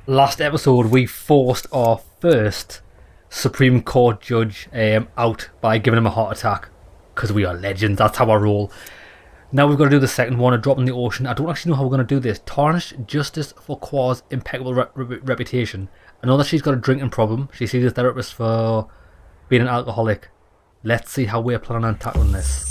Last episode, we forced our first Supreme Court judge out by giving him a heart attack because we are legends. That's how I roll. Now we've got to do the second one, a drop in the ocean. I don't actually know how we're going to do this. Tarnish justice for Qua's impeccable reputation. I know that she's got a drinking problem. She sees a therapist for being an alcoholic. Let's see how we're planning on tackling this.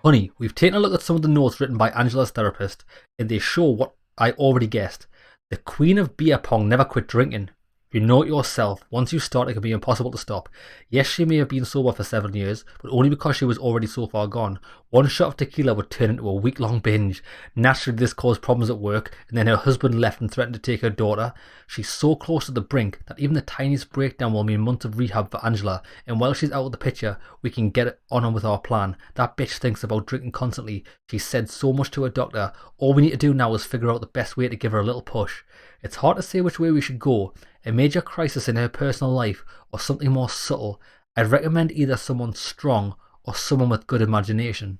Honey, we've taken a look at some of the notes written by Angela's therapist, and they show what I already guessed. The Queen of Beer Pong never quit drinking. You know it yourself, once you start it can be impossible to stop. Yes, she may have been sober for 7 years, but only because she was already so far gone. One shot of tequila would turn into a week-long binge. Naturally this caused problems at work, and then her husband left and threatened to take her daughter. She's so close to the brink that even the tiniest breakdown will mean months of rehab for Angela, and while she's out of the picture, we can get on with our plan. That bitch thinks about drinking constantly. She said so much to her doctor. All we need to do now is figure out the best way to give her a little push. It's hard to say which way we should go, a major crisis in her personal life or something more subtle. I'd recommend either someone strong or someone with good imagination.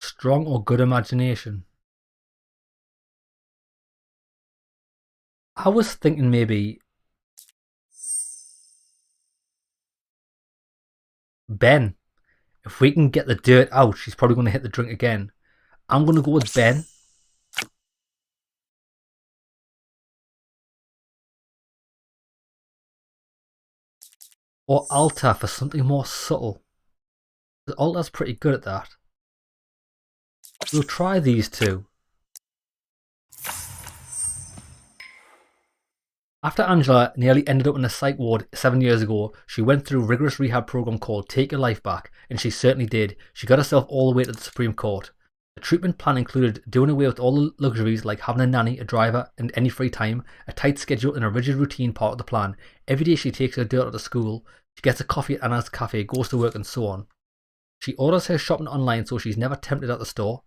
Strong or good imagination? I was thinking maybe Ben. If we can get the dirt out, she's probably going to hit the drink again. I'm going to go with Ben. Or Alta for something more subtle. Alta's pretty good at that. We'll try these two. After Angela nearly ended up in a psych ward 7 years ago, she went through a rigorous rehab program called Take Your Life Back, and she certainly did. She got herself all the way to the Supreme Court. The treatment plan included doing away with all the luxuries like having a nanny, a driver, and any free time, a tight schedule, and a rigid routine part of the plan. Every day she takes her daughter to school, she gets a coffee at Anna's cafe, goes to work, and so on. She orders her shopping online so she's never tempted at the store.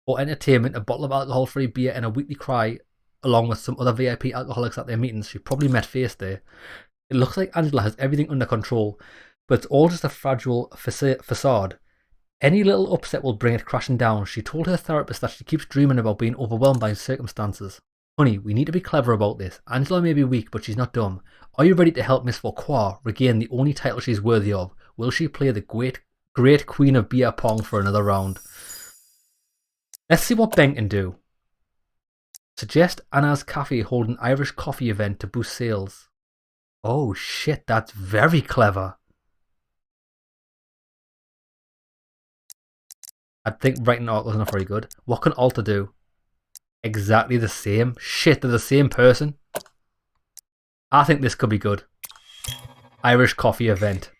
For entertainment, a bottle of alcohol-free beer and a weekly cry along with some other VIP alcoholics at their meetings. She probably met Face there. It looks like Angela has everything under control, but it's all just a fragile facade. Any little upset will bring it crashing down. She told her therapist that she keeps dreaming about being overwhelmed by circumstances. Honey, we need to be clever about this. Angela may be weak, but she's not dumb. Are you ready to help Miss Vauquois regain the only title she's worthy of? Will she play the great queen of beer pong for another round? Let's see what Ben can do. Suggest Anna's Cafe hold an Irish coffee event to boost sales. Oh shit, that's very clever. I think writing articles not very good. What can Alta do? Exactly the same. Shit, they're the same person. I think this could be good. Irish coffee event.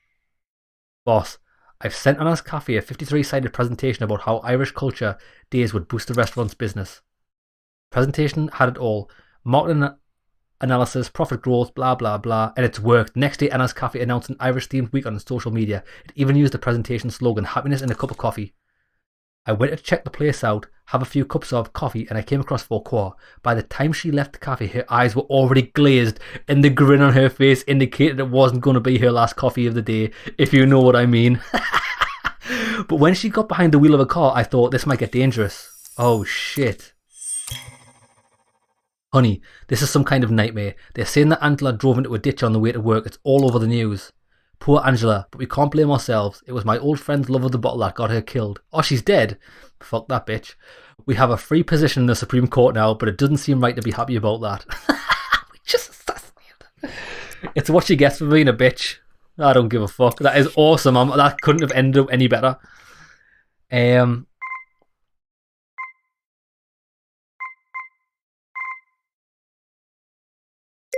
Boss, I've sent Anna's Cafe a 53-sided presentation about how Irish culture days would boost the restaurant's business. Presentation had it all. Marketing analysis, profit growth, blah blah blah, and it's worked. Next day, Anna's Cafe announced an Irish themed week on social media. It even used the presentation slogan, happiness in a cup of coffee. I went to check the place out, have a few cups of coffee, and I came across Vauquois. By the time she left the cafe, her eyes were already glazed, and the grin on her face indicated it wasn't going to be her last coffee of the day, if you know what I mean. But when she got behind the wheel of a car, I thought this might get dangerous. Oh shit. Honey, this is some kind of nightmare. They're saying that Angela drove into a ditch on the way to work. It's all over the news. Poor Angela, but we can't blame ourselves. It was my old friend's love of the bottle that got her killed. Oh, she's dead? Fuck that bitch. We have a free position in the Supreme Court now, but it doesn't seem right to be happy about that. We just assassinated. It's what she gets for being a bitch. I don't give a fuck. That is awesome. That couldn't have ended up any better. Um,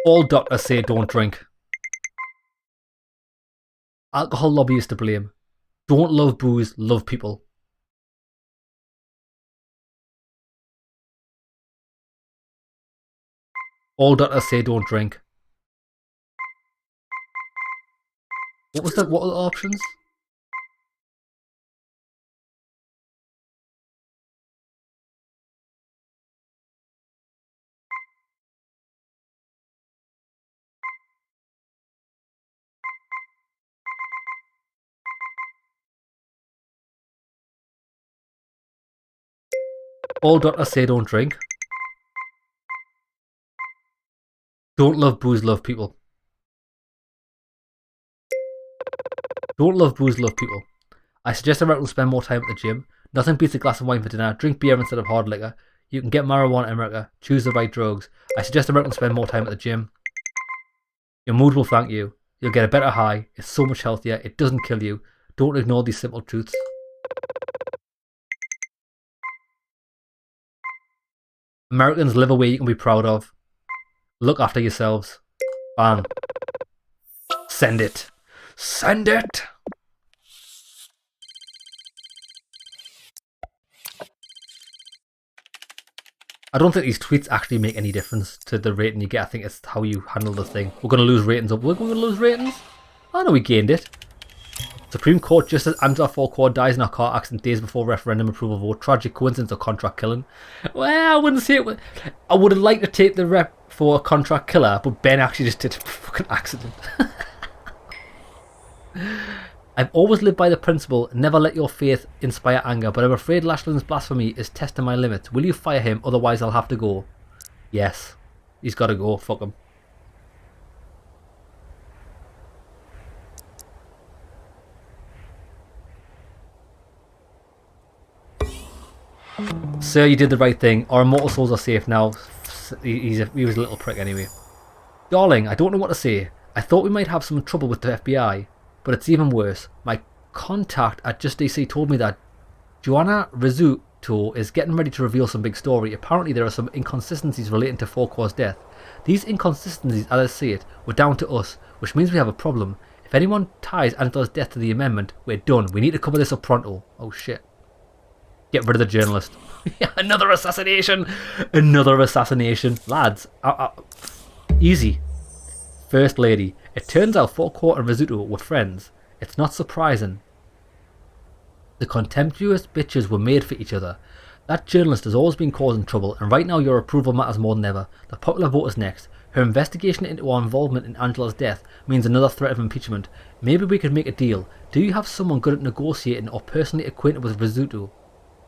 all doctors say don't drink. Alcohol lobby is to blame. Don't love booze, love people. All doctors say don't drink. What was that? What are the options? All doctors say don't drink. Don't love booze, love people. Don't love booze, love people. I suggest Americans spend more time at the gym. Nothing beats a glass of wine for dinner. Drink beer instead of hard liquor. You can get marijuana in America. Choose the right drugs. I suggest Americans spend more time at the gym. Your mood will thank you. You'll get a better high. It's so much healthier. It doesn't kill you. Don't ignore these simple truths. Americans, live a way you can be proud of. Look after yourselves. Bang. Send it. Send it! I don't think these tweets actually make any difference to the rating you get. I think it's how you handle the thing. We're going to lose ratings. We're going to lose ratings? I know we gained it. Supreme Court Justice Angela Foucault dies in a car accident days before referendum approval vote. Tragic coincidence or contract killing? Well, I wouldn't say it. I would have liked to take the rep for a contract killer, but Ben actually just did a fucking accident. I've always lived by the principle, never let your faith inspire anger, but I'm afraid Lashland's blasphemy is testing my limits. Will you fire him? Otherwise I'll have to go. Yes. He's got to go. Fuck him. Sir, you did the right thing. Our immortal souls are safe now. He was a little prick anyway. Darling, I don't know what to say. I thought we might have some trouble with the FBI. But it's even worse. My contact at JustDC told me that Joanna Rizzuto is getting ready to reveal some big story. Apparently there are some inconsistencies relating to Foucault's death. These inconsistencies, as I see it, were down to us, which means we have a problem. If anyone ties Angela's death to the amendment, we're done. We need to cover this up pronto. Oh shit. Get rid of the journalist. Another assassination! Another assassination. Lads, easy. First Lady. It turns out Foucault and Rizzuto were friends. It's not surprising. The contemptuous bitches were made for each other. That journalist has always been causing trouble, and right now your approval matters more than ever. The popular vote is next. Her investigation into our involvement in Angela's death means another threat of impeachment. Maybe we could make a deal. Do you have someone good at negotiating or personally acquainted with Rizzuto?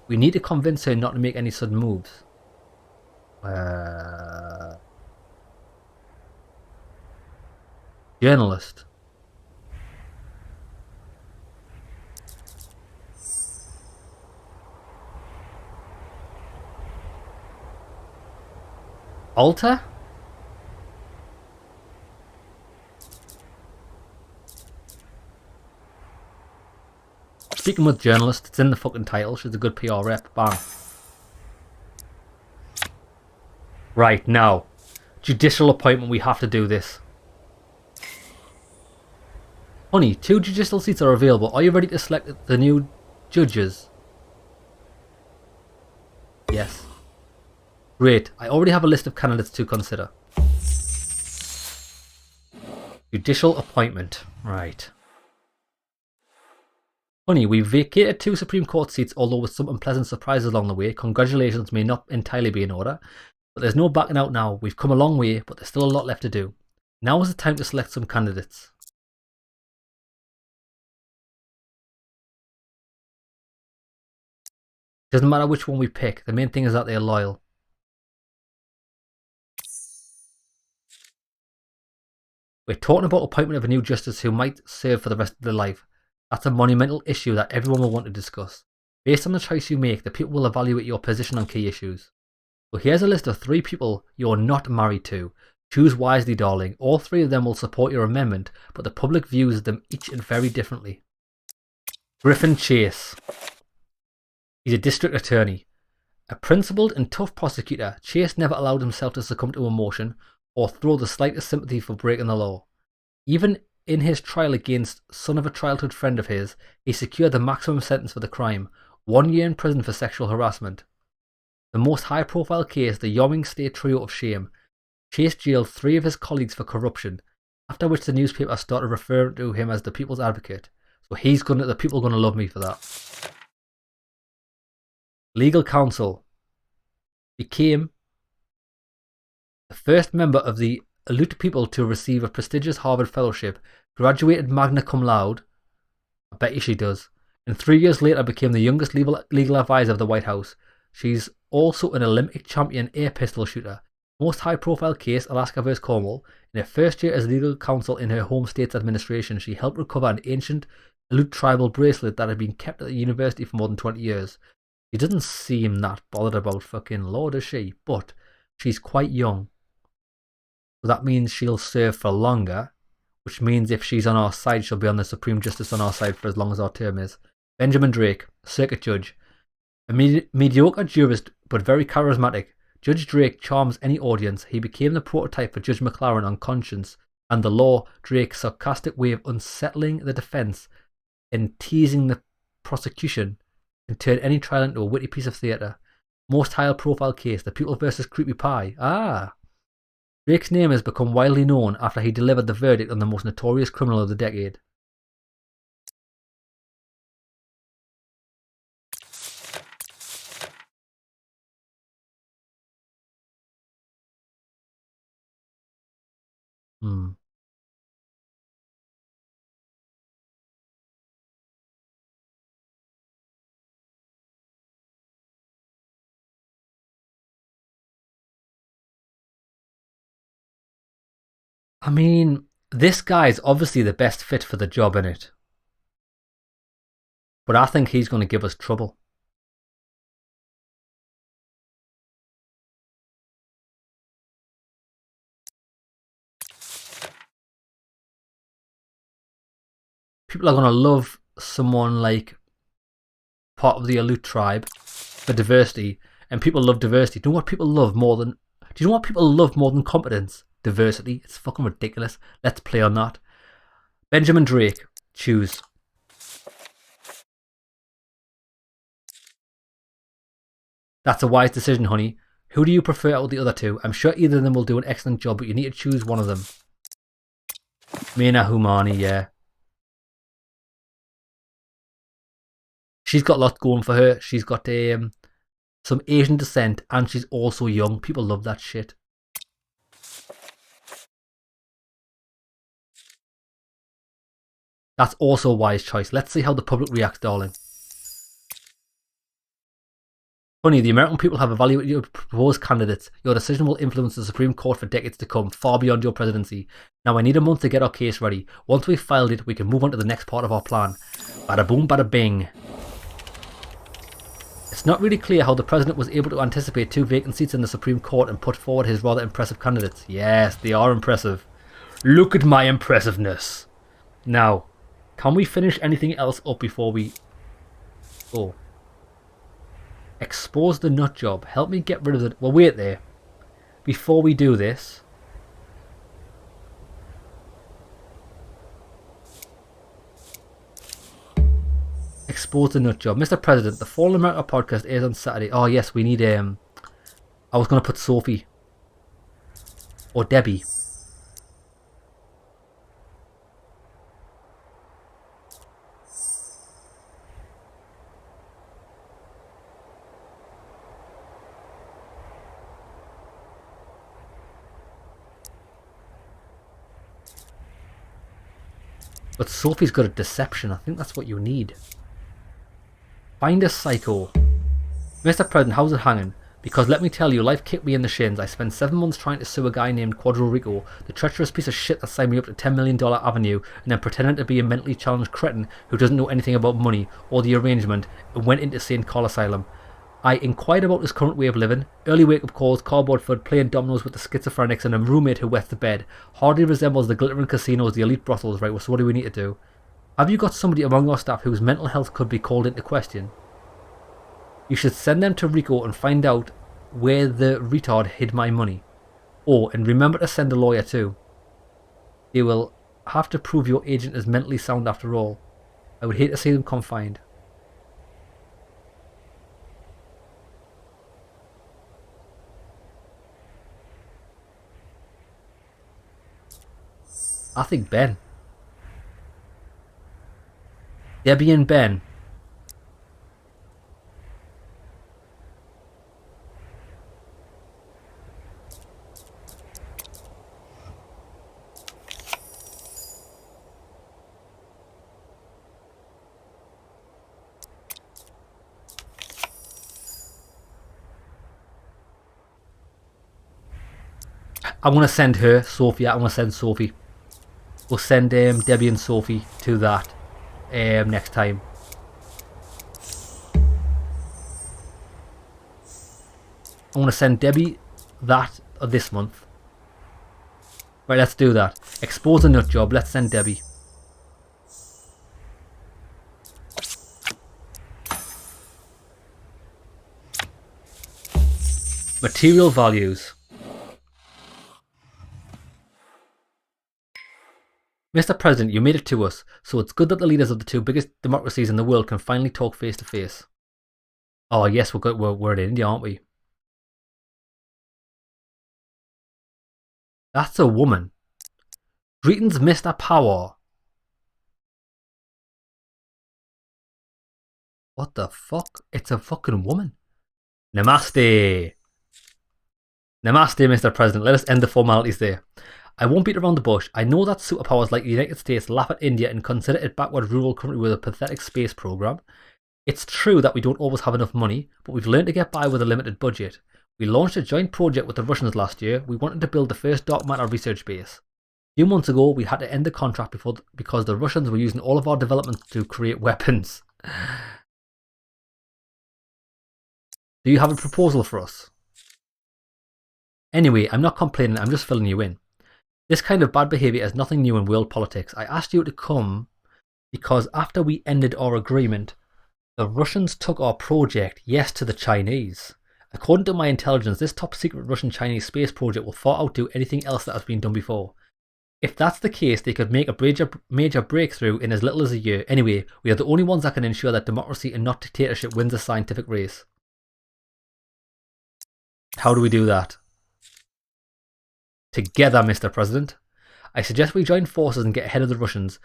We need to convince her not to make any sudden moves. Journalist. Alter? Speaking with journalist, it's in the fucking title. She's a good PR rep. Bang. Right, now. Judicial appointment, we have to do this. Honey, 2 judicial seats are available. Are you ready to select the new judges? Yes. Great. I already have a list of candidates to consider. Judicial appointment. Right. Honey, we vacated 2 Supreme Court seats, although with some unpleasant surprises along the way. Congratulations may not entirely be in order. But there's no backing out now. We've come a long way, but there's still a lot left to do. Now is the time to select some candidates. Doesn't matter which one we pick. The main thing is that they're loyal. We're talking about appointment of a new justice who might serve for the rest of their life. That's a monumental issue that everyone will want to discuss. Based on the choice you make, the people will evaluate your position on key issues. So here's a list of 3 people you're not married to. Choose wisely, darling. All 3 of them will support your amendment, but the public views them each and very differently. Griffin Chase. He's a district attorney. A principled and tough prosecutor, Chase never allowed himself to succumb to emotion or throw the slightest sympathy for breaking the law. Even in his trial against son of a childhood friend of his, he secured the maximum sentence for the crime, 1 year in prison for sexual harassment. The most high-profile case, the Wyoming State Trio of Shame. Chase jailed 3 of his colleagues for corruption, after which the newspaper started referring to him as the people's advocate. So the people are gonna love me for that. Legal counsel. Became the first member of the elite people to receive a prestigious Harvard fellowship, graduated magna cum laude. I bet you she does. And 3 years later became the youngest legal advisor of the White House. She's also an Olympic champion air pistol shooter. Most high-profile case, Alaska vs. Cornwall. In her first year as legal counsel in her home state's administration, she helped recover an ancient Aleut tribal bracelet that had been kept at the university for more than 20 years. She doesn't seem that bothered about fucking law, does she? But she's quite young. So that means she'll serve for longer, which means if she's on our side, she'll be on the Supreme Justice on our side for as long as our term is. Benjamin Drake, circuit judge. A mediocre jurist, but very charismatic, Judge Drake charms any audience. He became the prototype for Judge McLaren on Conscience and the Law. Drake's sarcastic way of unsettling the defense and teasing the prosecution can turn any trial into a witty piece of theatre. Most high-profile case, the People versus Creepy Pie. Drake's name has become widely known after he delivered the verdict on the most notorious criminal of the decade. I mean, this guy's obviously the best fit for the job, innit? But I think he's going to give us trouble. People are going to love someone like part of the Aleut tribe for diversity, and people love diversity. Do you know what people love more than? Do you know what people love more than competence? Diversity. It's fucking ridiculous. Let's play on that. Benjamin Drake, choose. That's a wise decision, honey. Who do you prefer out of the other two? I'm sure either of them will do an excellent job, but you need to choose one of them. Meena Humani, yeah. She's got lots going for her. She's got some Asian descent, and she's also young. People love that shit. That's also a wise choice. Let's see how the public reacts, darling. Honey, the American people have evaluated your proposed candidates. Your decision will influence the Supreme Court for decades to come, far beyond your presidency. Now I need a month to get our case ready. Once we've filed it, we can move on to the next part of our plan. Bada boom, bada bing. It's not really clear how the president was able to anticipate 2 vacant seats in the Supreme Court and put forward his rather impressive candidates. Yes, they are impressive. Look at my impressiveness. Now, can we finish anything else up before we go? Expose the nut job. Help me get rid of the... Well, wait there. Before we do this... Expose the nut job. Mr. President, the Fallen America podcast airs on Saturday. Oh, yes, we need... I was going to put Sophie. Or Debbie. But Sophie's good at deception. I think that's what you need. Find a psycho. Mr. President, how's it hanging? Because let me tell you, life kicked me in the shins. I spent 7 months trying to sue a guy named Quadro Rico, the treacherous piece of shit that signed me up to $10 million Avenue, and then pretended to be a mentally challenged cretin who doesn't know anything about money or the arrangement, and went into St. Col Asylum. I inquired about his current way of living, early wake-up calls, cardboard food, playing dominoes with the schizophrenics, and a roommate who wets the bed. Hardly resembles the glittering casinos, the elite brothels, right? Well, so what do we need to do? Have you got somebody among your staff whose mental health could be called into question? You should send them to Rico and find out where the retard hid my money. Oh, and remember to send a lawyer too. They will have to prove your agent is mentally sound after all. I would hate to see them confined. I think Ben. Debbie and Ben. I'm going to send her, Sophie. I'm going to send Sophie. We'll send Debbie and Sophie to that next time. I'm going to send Debbie that this month. Right, let's do that. Expose a nut job. Let's send Debbie. Material values. Mr. President, you made it to us, so it's good that the leaders of the two biggest democracies in the world can finally talk face to face. Oh, yes, we're in India, aren't we? That's a woman. Greetings, Mr. Power. What the fuck? It's a fucking woman. Namaste. Namaste, Mr. President. Let us end the formalities there. I won't beat around the bush. I know that superpowers like the United States laugh at India and consider it backward rural country with a pathetic space program. It's true that we don't always have enough money, but we've learned to get by with a limited budget. We launched a joint project with the Russians last year. We wanted to build the first dark matter research base. A few months ago, we had to end the contract because the Russians were using all of our developments to create weapons. Do you have a proposal for us? Anyway, I'm not complaining, I'm just filling you in. This kind of bad behaviour is nothing new in world politics. I asked you to come because after we ended our agreement, the Russians took our project, yes, to the Chinese. According to my intelligence, this top secret Russian-Chinese space project will far outdo anything else that has been done before. If that's the case, they could make a major breakthrough in as little as a year. Anyway, we are the only ones that can ensure that democracy and not dictatorship wins the scientific race. How do we do that? Together, Mr. President. I suggest we join forces and get ahead of the Russians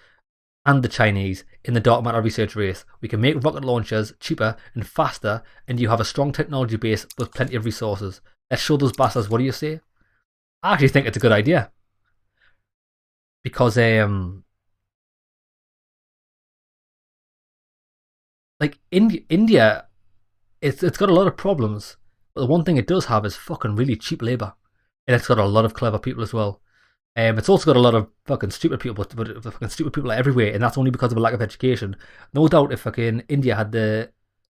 and the Chinese in the dark matter research race. We can make rocket launchers cheaper and faster, and you have a strong technology base with plenty of resources. Let's show those bastards. What do you say? I actually think it's a good idea. Because, like, India, it's got a lot of problems. But the one thing it does have is fucking really cheap labour. And it's got a lot of clever people as well. It's also got a lot of fucking stupid people, but fucking stupid people are everywhere, and that's only because of a lack of education. No doubt if fucking India had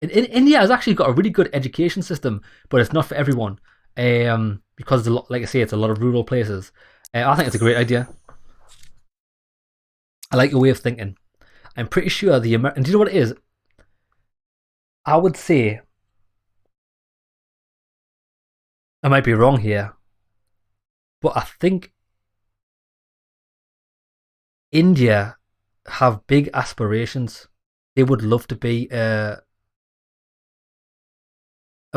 India has actually got a really good education system, but it's not for everyone. Because, like I say, it's a lot of rural places. I think it's a great idea. I like your way of thinking. I'm pretty sure and do you know what it is? I would say, I might be wrong here, but I think India have big aspirations. They would love to be a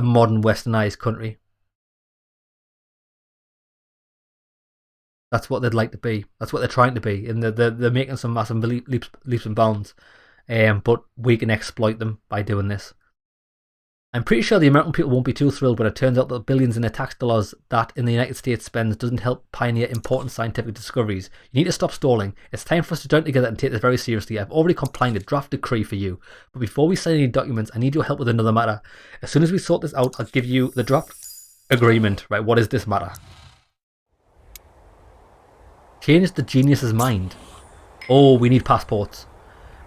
modern westernized country. That's what they'd like to be. That's what they're trying to be. And they're making some massive leaps and bounds. But we can exploit them by doing this. I'm pretty sure the American people won't be too thrilled when it turns out that billions in their tax dollars that in the United States spends doesn't help pioneer important scientific discoveries. You need to stop stalling. It's time for us to join together and take this very seriously. I've already compiled a draft decree for you. But before we sign any documents, I need your help with another matter. As soon as we sort this out, I'll give you the draft agreement. Right, what is this matter? Change the genius's mind. Oh, we need passports.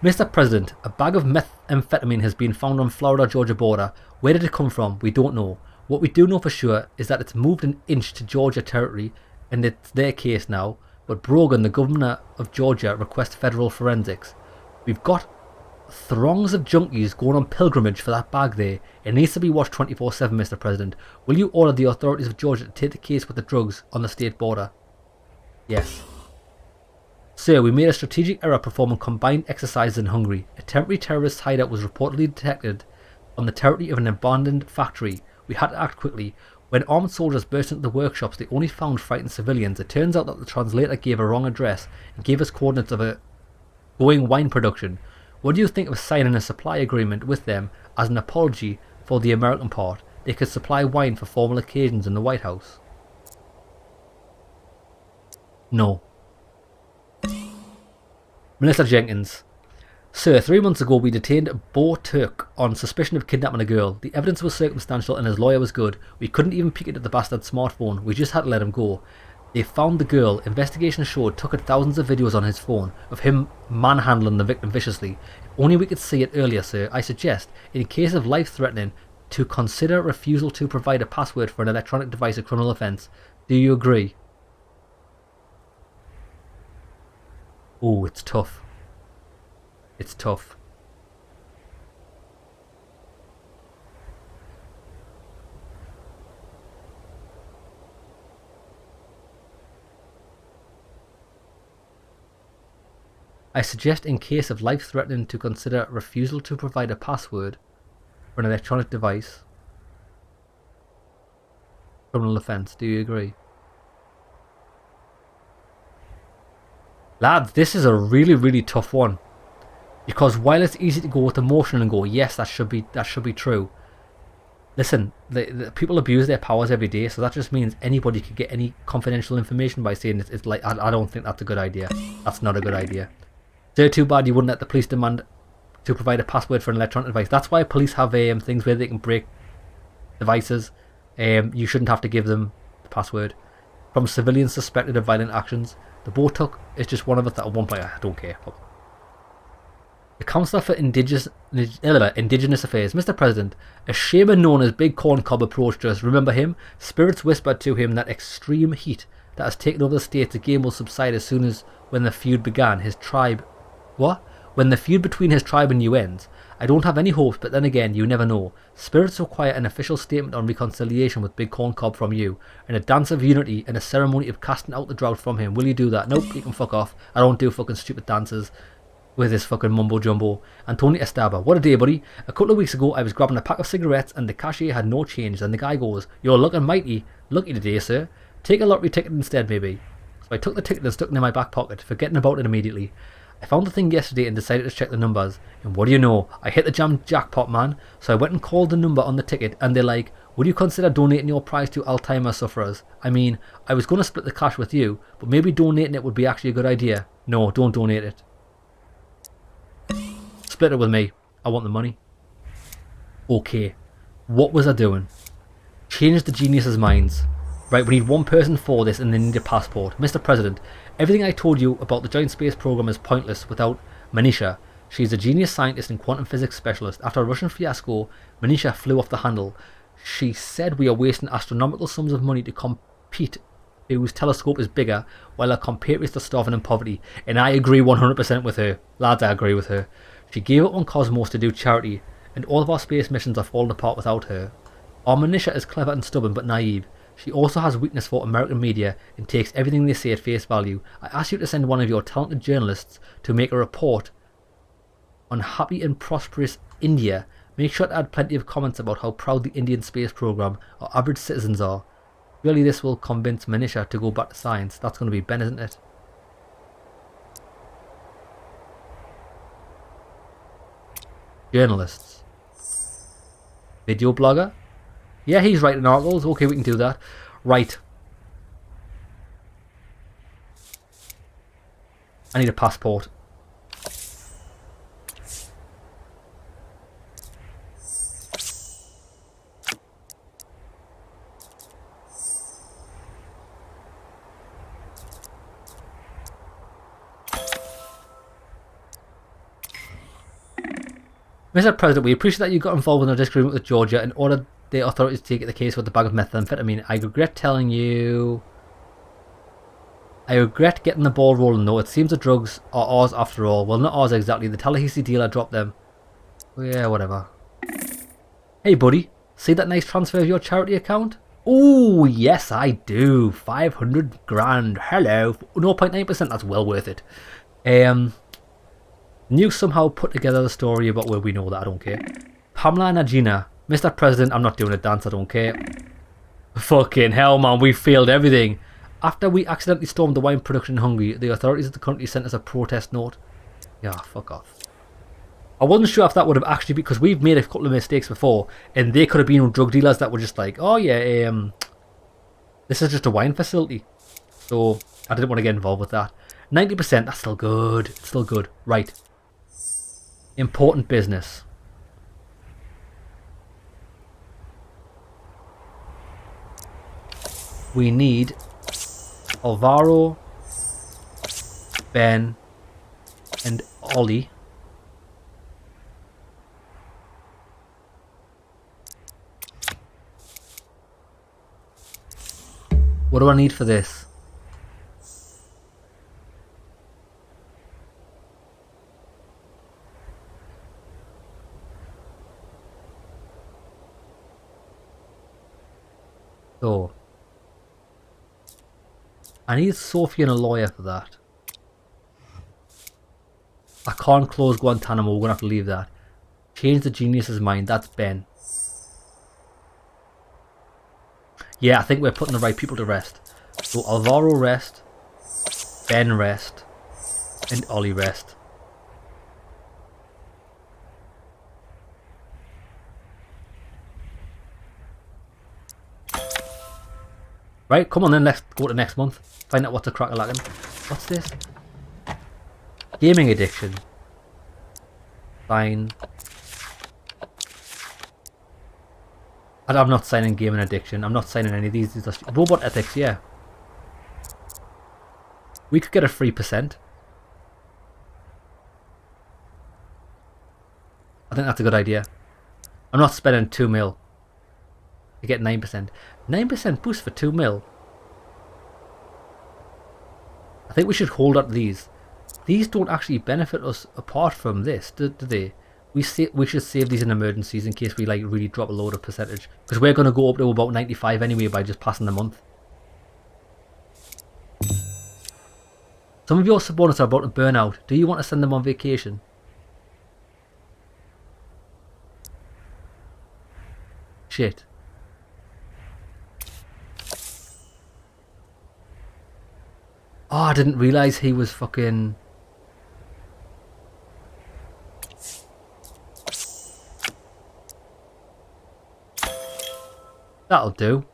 Mr. President, a bag of methamphetamine has been found on Florida-Georgia border. Where did it come from? We don't know. What we do know for sure is that it's moved an inch to Georgia territory, and it's their case now, but Brogan, the governor of Georgia, requests federal forensics. We've got throngs of junkies going on pilgrimage for that bag there. It needs to be watched 24/7, Mr. President. Will you order the authorities of Georgia to take the case with the drugs on the state border? Yes. Sir, we made a strategic error performing combined exercises in Hungary. A temporary terrorist hideout was reportedly detected on the territory of an abandoned factory. We had to act quickly. When armed soldiers burst into the workshops, they only found frightened civilians. It turns out that the translator gave a wrong address and gave us coordinates of a going wine production. What do you think of signing a supply agreement with them as an apology for the American part? They could supply wine for formal occasions in the White House. No. Minister Jenkins. Sir, 3 months ago we detained Bo Turk on suspicion of kidnapping a girl. The evidence was circumstantial and his lawyer was good. We couldn't even peek into the bastard's smartphone. We just had to let him go. They found the girl. Investigation showed took at thousands of videos on his phone of him manhandling the victim viciously. If only we could see it earlier, sir. I suggest, in case of life-threatening, to consider refusal to provide a password for an electronic device a criminal offence. Do you agree? Oh, it's tough. It's tough. I suggest in case of life-threatening to consider refusal to provide a password for an electronic device. Criminal offence. Do you agree? Lads, this is a really, really tough one. Because while it's easy to go with emotion and go, yes, that should be true. Listen, the people abuse their powers every day, so that just means anybody could get any confidential information by saying it's like, I don't think that's a good idea. That's not a good idea. So too bad you wouldn't let the police demand to provide a password for an electronic device. That's why police have things where they can break devices. You shouldn't have to give them the password. From civilians suspected of violent actions. The Botox is just one of us that at one point, I don't care. The Councillor for Indigenous Affairs, Mr. President, a shaman known as Big Corn Cob approached us. Remember him? Spirits whispered to him that extreme heat that has taken over the state, the game will subside as soon as when the feud began. His tribe... What? When the feud between his tribe and you ends. I don't have any hopes, but then again, you never know. Spirits require an official statement on reconciliation with Big Corn Cob from you, and a dance of unity and a ceremony of casting out the drought from him. Will you do that? Nope, you can fuck off. I don't do fucking stupid dances with this fucking mumbo jumbo. Antonio Estaba, what a day, buddy. A couple of weeks ago, I was grabbing a pack of cigarettes and the cashier had no change, and the guy goes, you're looking mighty lucky today, sir. Take a lottery ticket instead, maybe. So I took the ticket and stuck it in my back pocket, forgetting about it immediately. I found the thing yesterday and decided to check the numbers, and what do you know, I hit the jam jackpot, man. So I went and called the number on the ticket, and they're like, would you consider donating your prize to Alzheimer's sufferers? I mean, I was going to split the cash with you, but maybe donating it would be actually a good idea. No, don't donate it. Split it with me. I want the money. Okay, what was I doing? Change the geniuses' minds. Right, we need one person for this and they need a passport. Mr. President, everything I told you about the Joint Space Program is pointless without Manisha. She's a genius scientist and quantum physics specialist. After a Russian fiasco, Manisha flew off the handle. She said we are wasting astronomical sums of money to compete whose telescope is bigger, while our compatriots are starving in poverty. And I agree 100% with her. Lads, I agree with her. She gave up on Cosmos to do charity, and all of our space missions are falling apart without her. Our Manisha is clever and stubborn but naive. She also has weakness for American media and takes everything they say at face value. I ask you to send one of your talented journalists to make a report on happy and prosperous India. Make sure to add plenty of comments about how proud the Indian space program our average citizens are. Really, this will convince Manisha to go back to science. That's going to be Ben, isn't it? Journalists. Video blogger. Yeah, he's writing articles. Okay, we can do that. Right. I need a passport. Mr. President, we appreciate that you got involved in a disagreement with Georgia and ordered the authorities to take the case with the bag of methamphetamine. I regret telling you... I regret getting the ball rolling though. It seems the drugs are ours after all. Well, not ours exactly. The Tallahassee dealer dropped them. Yeah, whatever. Hey buddy, see that nice transfer of your charity account? Oh, yes I do. 500 grand. Hello. 0.9%, that's well worth it. News somehow put together the story about where we know that, I don't care. Pamela Nagina. Mr. President, I'm not doing a dance, I don't care. Fucking hell, man, we failed everything. After we accidentally stormed the wine production in Hungary, the authorities of the country sent us a protest note. Yeah, fuck off. I wasn't sure if that would have actually been, because we've made a couple of mistakes before, and they could have been drug dealers that were just like, oh yeah, this is just a wine facility. So, I didn't want to get involved with that. 90%, that's still good. It's still good. Right. Important business. We need Alvaro, Ben, and Ollie. What do I need for this? So, I need Sophie and a lawyer for that. I can't close Guantanamo, we're gonna have to leave that. Change the genius's mind, that's Ben. Yeah, I think we're putting the right people to rest. So Alvaro rest, Ben rest, and Ollie rest. Right, come on then, let's go to next month. Find out what's a crack lacking. What's this? Gaming addiction. Sign. I'm not signing gaming addiction. I'm not signing any of these. Robot ethics, yeah. We could get a 3%. I think that's a good idea. I'm not spending 2 mil. You get 9%. 9% boost for 2 mil. I think we should hold up these. These don't actually benefit us apart from this, do they? We should save these in emergencies in case we like really drop a load of percentage. Because we're going to go up to about 95 anyway by just passing the month. Some of your subordinates are about to burn out. Do you want to send them on vacation? Shit. Oh, I didn't realise he was fucking... That'll do.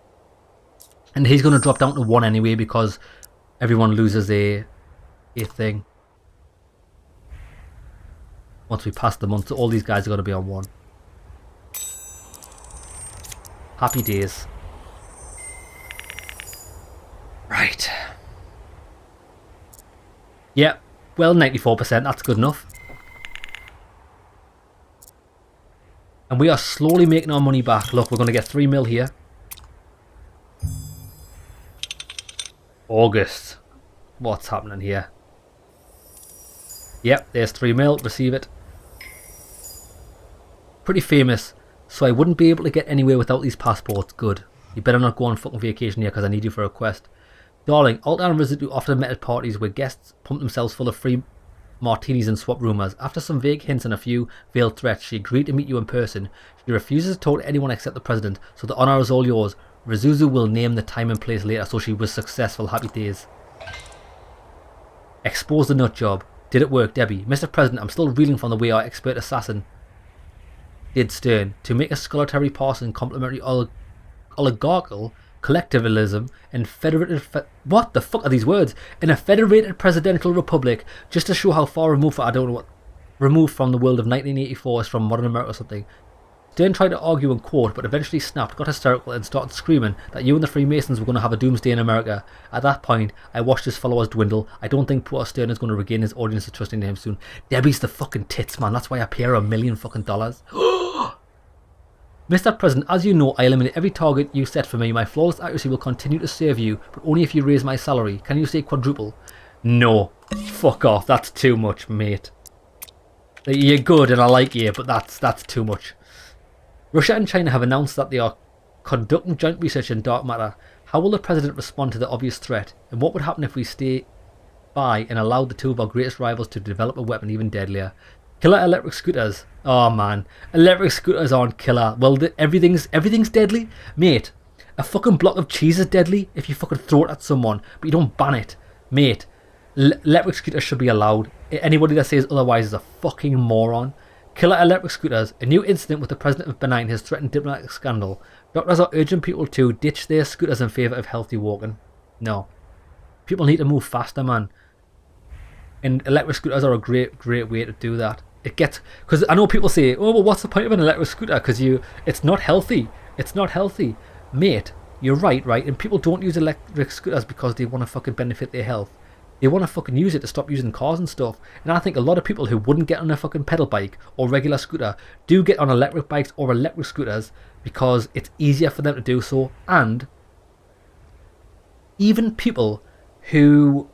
And he's going to drop down to 1 anyway because everyone loses a thing. Once we pass the month, so all these guys are going to be on 1. Happy days. Right. Yeah, well, 94%, that's good enough. And we are slowly making our money back. Look, we're going to get 3 mil here. August. What's happening here? Yep, there's 3 mil, receive it. Pretty famous, so I wouldn't be able to get anywhere without these passports. Good. You better not go on fucking vacation here because I need you for a quest. Darling, Alta and Residue often met at parties where guests pump themselves full of free martinis and swap rumours. After some vague hints and a few veiled threats, she agreed to meet you in person. She refuses to talk to anyone except the president, so the honour is all yours. Rezuzu will name the time and place later, so she was successful. Happy days. Expose the nut job. Did it work, Debbie? Mr. President, I'm still reeling from the way our expert assassin did Stern. To make a solitary parson complementary oligarchical collectivism and federated... what the fuck are these words? In a federated presidential republic, just to show how far removed removed from the world of 1984 is from modern America or something. Stern tried to argue and quote, but eventually snapped, got hysterical, and started screaming that you and the Freemasons were going to have a doomsday in America. At that point, I watched his followers dwindle. I don't think poor Stern is going to regain his audience of trusting him soon. Debbie's the fucking tits, man. That's why I pay her $1 million fucking dollars. Mr. President, as you know, I eliminate every target you set for me. My flawless accuracy will continue to serve you, but only if you raise my salary. Can you say quadruple? No. Fuck off. That's too much, mate. You're good and I like you, but that's too much. Russia and China have announced that they are conducting joint research in dark matter. How will the president respond to the obvious threat? And what would happen if we stay by and allowed the two of our greatest rivals to develop a weapon even deadlier? Killer electric scooters. Oh man, electric scooters aren't killer. Well, everything's deadly, mate. A fucking block of cheese is deadly if you fucking throw it at someone, but you don't ban it, mate. Electric scooters should be allowed. Anybody that says otherwise is a fucking moron. Killer electric scooters. A new incident with the president of Benign has threatened diplomatic scandal. Doctors are urging people to ditch their scooters in favour of healthy walking. No. People need to move faster, man. And electric scooters are a great way to do that. It gets... because I know people say, oh, well, what's the point of an electric scooter? Because it's not healthy. It's not healthy. Mate, you're right? And people don't use electric scooters because they want to fucking benefit their health. They want to fucking use it to stop using cars and stuff. And I think a lot of people who wouldn't get on a fucking pedal bike or regular scooter do get on electric bikes or electric scooters because it's easier for them to do so. And even people who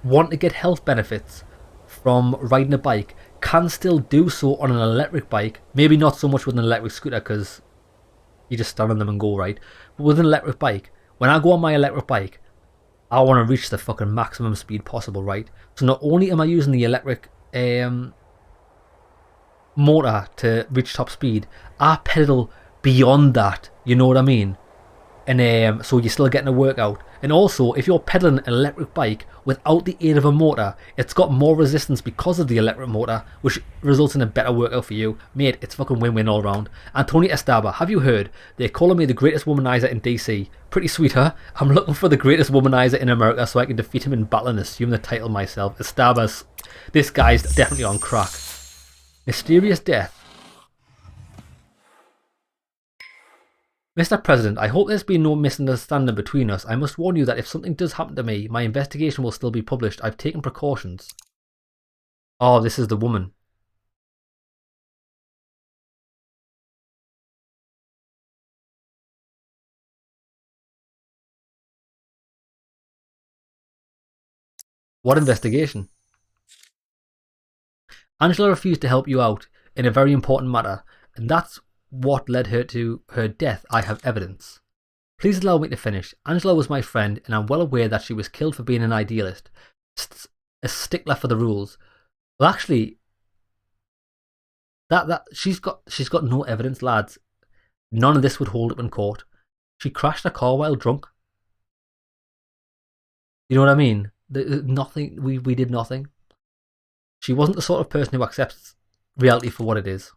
want to get health benefits from riding a bike can still do so on an electric bike. Maybe not so much with an electric scooter because you just stand on them and go, right? But with an electric bike, when I go on my electric bike, I want to reach the fucking maximum speed possible, right? So not only am I using the electric motor to reach top speed, I pedal beyond that, you know what I mean? And so you're still getting a workout. And also, if you're pedaling an electric bike without the aid of a motor, it's got more resistance because of the electric motor, which results in a better workout for you. Mate, it's fucking win-win all round. Antonia Estaba, have you heard? They're calling me the greatest womanizer in DC. Pretty sweet, huh? I'm looking for the greatest womanizer in America so I can defeat him in battle and assume the title myself. Estaba's, this guy's definitely on crack. Mysterious death. Mr. President, I hope there's been no misunderstanding between us. I must warn you that if something does happen to me, my investigation will still be published. I've taken precautions. Oh, this is the woman. What investigation? Angela refused to help you out in a very important matter, and that's what led her to her death. I have evidence. Please allow me to finish. Angela was my friend, and I'm well aware that she was killed for being an idealist, a stickler for the rules. Well, actually, that she's got no evidence, lads. None of this would hold up in court. She crashed a car while drunk. You know what I mean? Nothing. We did nothing. She wasn't the sort of person who accepts reality for what it is.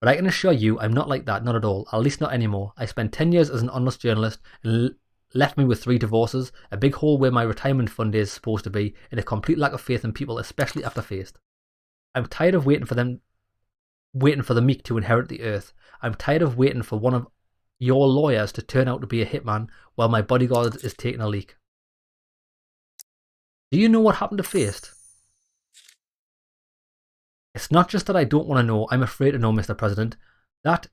But I can assure you, I'm not like that, not at all. At least not anymore. I spent 10 years as an honest journalist and left me with 3 divorces, a big hole where my retirement fund is supposed to be, and a complete lack of faith in people, especially after Faced. I'm tired of waiting for the meek to inherit the earth. I'm tired of waiting for one of your lawyers to turn out to be a hitman while my bodyguard is taking a leak. Do you know what happened to Faced? It's not just that I don't want to know, I'm afraid to know, Mr. President. That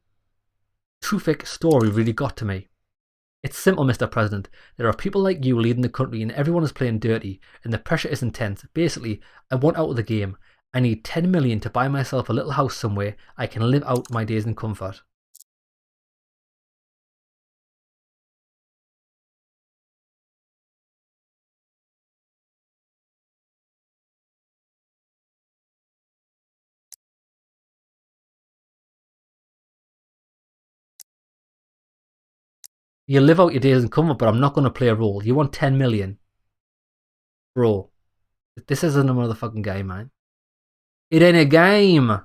Tufik story really got to me. It's simple, Mr. President. There are people like you leading the country and everyone is playing dirty and the pressure is intense. Basically, I want out of the game. I need 10 million to buy myself a little house somewhere I can live out my days in comfort. You live out your days in comfort, but I'm not going to play a role. You want 10 million? Bro, this isn't a motherfucking game, man. It ain't a game.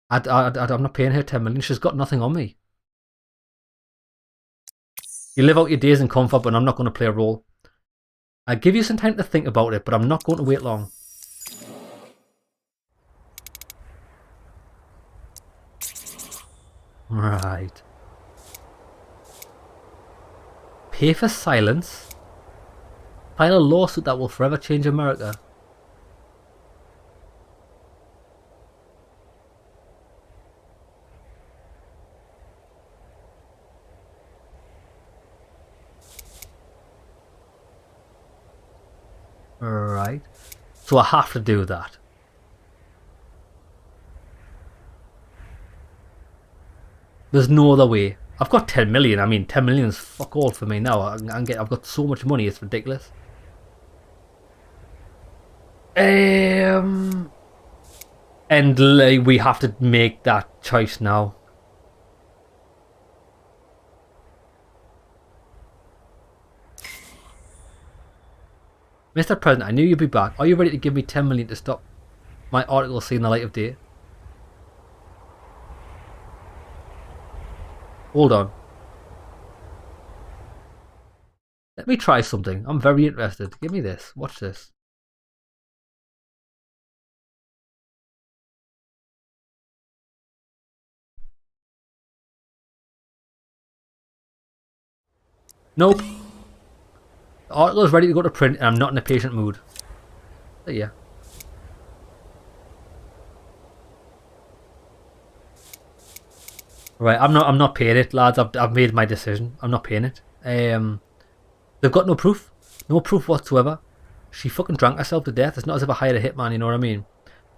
I'm not paying her 10 million. She's got nothing on me. You live out your days in comfort, but I'm not going to play a role. I give you some time to think about it, but I'm not going to wait long. Right. Pay for silence. File a lawsuit that will forever change America. Right. So I have to do that. There's no other way. I've got 10 million. I mean, 10 million is fuck all for me now. I've got so much money, it's ridiculous. And we have to make that choice now. Mr. President, I knew you'd be back. Are you ready to give me 10 million to stop my article seeing the light of day? Hold on. Let me try something. I'm very interested. Give me this. Watch this. Nope. The article is ready to go to print and I'm not in a patient mood. But yeah. Right, I'm not paying it, lads. I've made my decision. I'm not paying it. They've got no proof. No proof whatsoever. She fucking drank herself to death. It's not as if I hired a hitman, you know what I mean?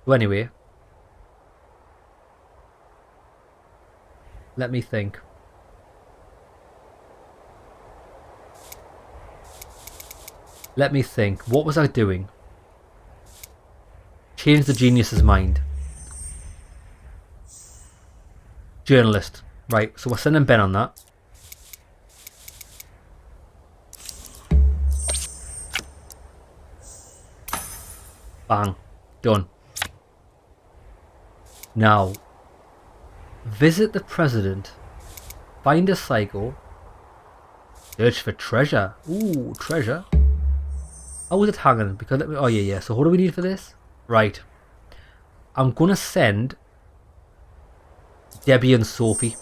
So anyway. Let me think. Let me think. What was I doing? Change the genius's mind. Journalist. Right, so we're sending Ben on that. Bang. Done. Now, visit the president. Find a psycho. Search for treasure. Ooh, treasure. How was it hanging? Because let me. Oh yeah. So what do we need for this? Right. I'm gonna send Debbie and Sophie,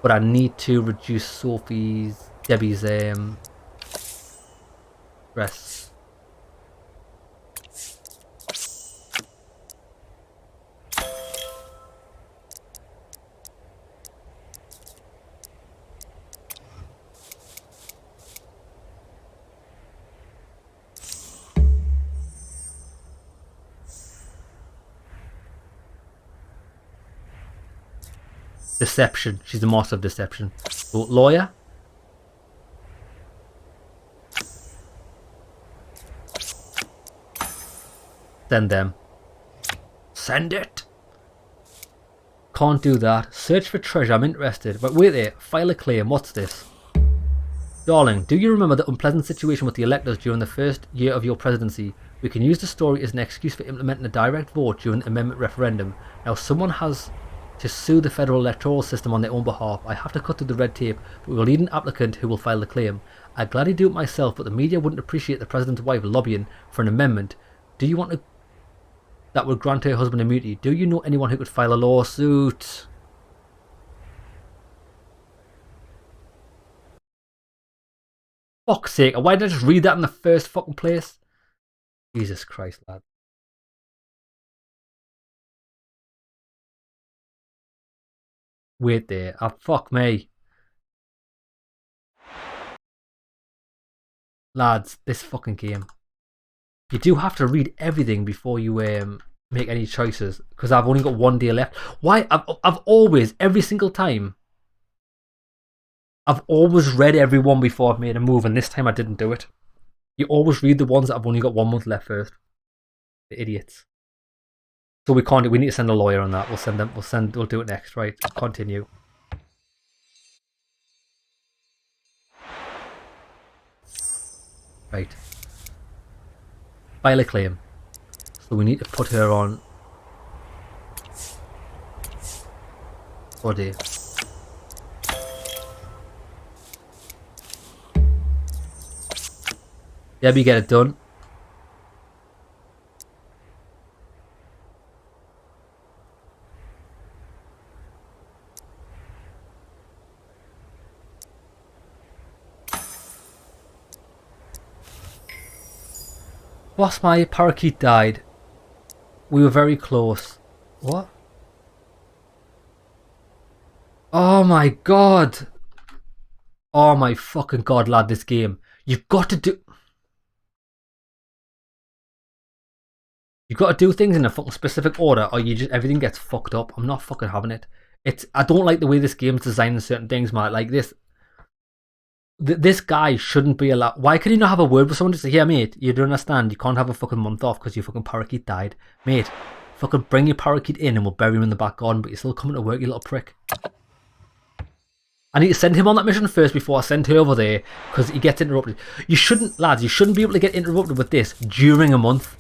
but I need to reduce Debbie's stress. Deception. She's the master of deception. So, lawyer. Send them. Send it. Can't do that. Search for treasure. I'm interested. But wait there. File a claim. What's this? Darling, do you remember the unpleasant situation with the electors during the first year of your presidency? We can use the story as an excuse for implementing a direct vote during the amendment referendum. Now someone has to sue the federal electoral system on their own behalf. I have to cut through the red tape, but we will need an applicant who will file the claim. I'd gladly do it myself, but the media wouldn't appreciate the president's wife lobbying for an amendment. Do you want to... that would grant her husband immunity? Do you know anyone who could file a lawsuit? Fuck's sake, why did I just read that in the first fucking place? Jesus Christ, lad. Wait there. Oh, fuck me. Lads, this fucking game. You do have to read everything before you make any choices. Because I've only got 1 day left. Why? I've always, every single time, I've always read everyone before I've made a move. And this time I didn't do it. You always read the ones that I've only got 1 month left first. The idiots. So we can't. We need to send a lawyer on that. We'll send them. We'll do it next. Right. Continue. Right. File a claim. So we need to put her on. Body. Debbie, get it done. Whilst my parakeet died, we were very close. What? Oh my god! Oh my fucking god, lad, this game. You've got to do... You've got to do things in a fucking specific order or you just... everything gets fucked up. I'm not fucking having it. I don't like the way this game's designing certain things, man. Like this... This guy shouldn't be allowed. Why can he not have a word with someone? Just say, yeah, mate, you don't understand. You can't have a fucking month off because your fucking parakeet died. Mate, fucking bring your parakeet in and we'll bury him in the back garden, but you're still coming to work, you little prick. I need to send him on that mission first before I send her over there because he gets interrupted. You shouldn't, lads, you shouldn't be able to get interrupted with this during a month.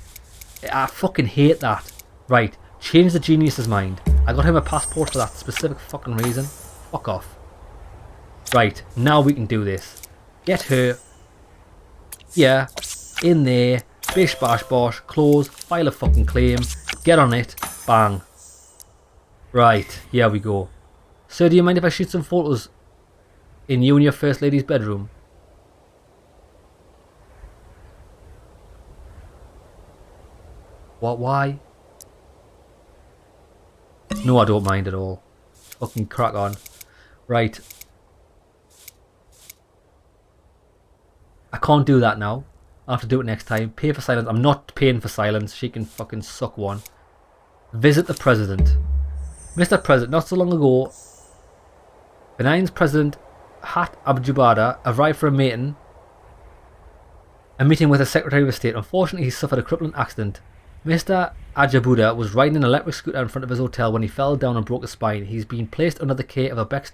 I fucking hate that. Right, change the genius's mind. I got him a passport for that specific fucking reason. Fuck off. Right, now we can do this. Get her Yeah, in there, bish bash bosh, close, file a fucking claim, get on it, bang. Right, here we go. Sir, do you mind if I shoot some photos in you and your first lady's bedroom? What, why? No, I don't mind at all. Fucking crack on. Right. I can't do that now. I'll have to do it next time. Pay for silence. I'm not paying for silence. She can fucking suck one. Visit the President. Mr. President, not so long ago, Benin's President Hat Abdubada arrived for a meeting with the Secretary of State. Unfortunately, he suffered a crippling accident. Mr. Ajabuda was riding an electric scooter in front of his hotel when he fell down and broke his spine. He's been placed under the care of the best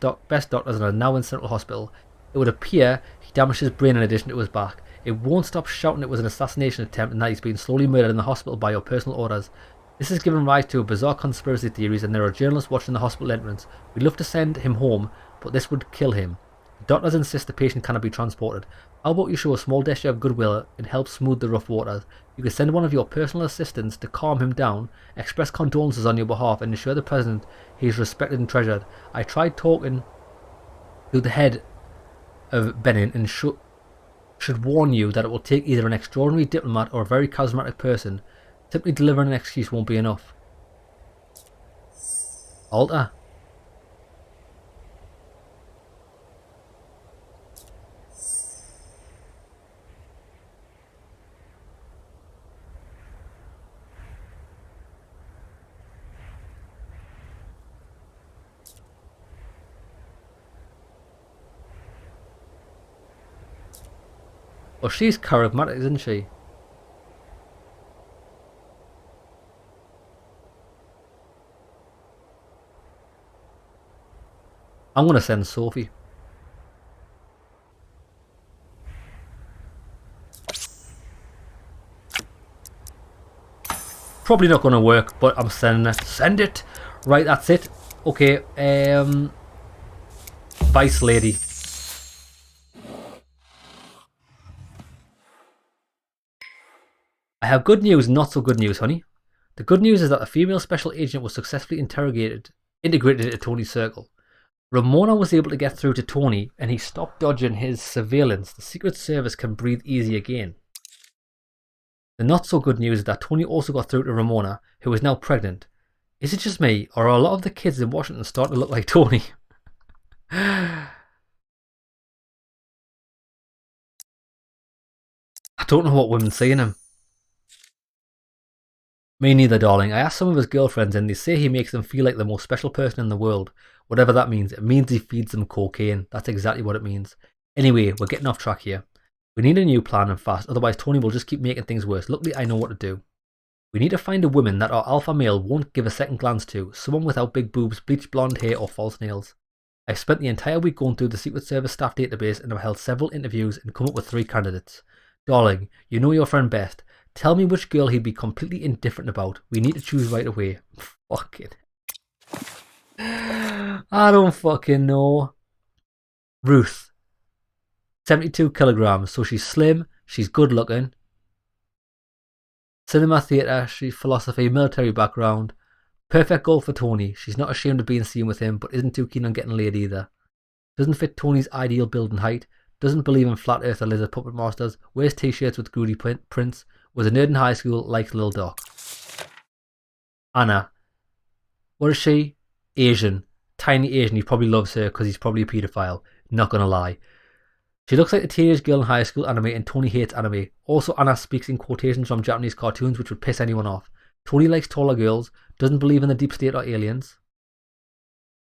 doctors and is now in Central Hospital. It would appear he damaged his brain in addition to his back. It won't stop shouting it was an assassination attempt and that he's been slowly murdered in the hospital by your personal orders. This has given rise to bizarre conspiracy theories and there are journalists watching the hospital entrance. We'd love to send him home, but this would kill him. The doctors insist the patient cannot be transported. How about you show a small gesture of goodwill and help smooth the rough waters? You could send one of your personal assistants to calm him down, express condolences on your behalf, and ensure the President he is respected and treasured. I tried talking to the head of Benin and should warn you that it will take either an extraordinary diplomat or a very charismatic person. Simply delivering an excuse won't be enough. Alter. Well, she's charismatic, isn't she? I'm going to send Sophie. Probably not going to work, but I'm sending it. Send it! Right, that's it. Okay, Vice Lady. I have good news, not so good news, honey. The good news is that the female special agent was successfully integrated into Tony's circle. Ramona was able to get through to Tony and he stopped dodging his surveillance. The Secret Service can breathe easy again. The not so good news is that Tony also got through to Ramona, who is now pregnant. Is it just me, or are a lot of the kids in Washington starting to look like Tony? I don't know what women see in him. Me neither, darling. I asked some of his girlfriends and they say he makes them feel like the most special person in the world. Whatever that means. It means he feeds them cocaine. That's exactly what it means. Anyway, we're getting off track here. We need a new plan and fast, otherwise Tony will just keep making things worse. Luckily, I know what to do. We need to find a woman that our alpha male won't give a second glance to. Someone without big boobs, bleached blonde hair or false nails. I've spent the entire week going through the Secret Service staff database and I've held several interviews and come up with 3 candidates. Darling, you know your friend best. Tell me which girl he'd be completely indifferent about. We need to choose right away. Fucking. I don't fucking know. Ruth. 72 kilograms. So she's slim. She's good looking. Cinema, theatre, philosophy, military background. Perfect goal for Tony. She's not ashamed of being seen with him, but isn't too keen on getting laid either. Doesn't fit Tony's ideal build and height. Doesn't believe in flat earth or lizard puppet masters. Wears t-shirts with Groody prints. Was a nerd in high school, likes Lil Doc. Anna. What is she? Asian. Tiny Asian. He probably loves her because he's probably a paedophile. Not gonna lie. She looks like a teenage girl in high school anime and Tony hates anime. Also, Anna speaks in quotations from Japanese cartoons which would piss anyone off. Tony likes taller girls. Doesn't believe in the deep state or aliens.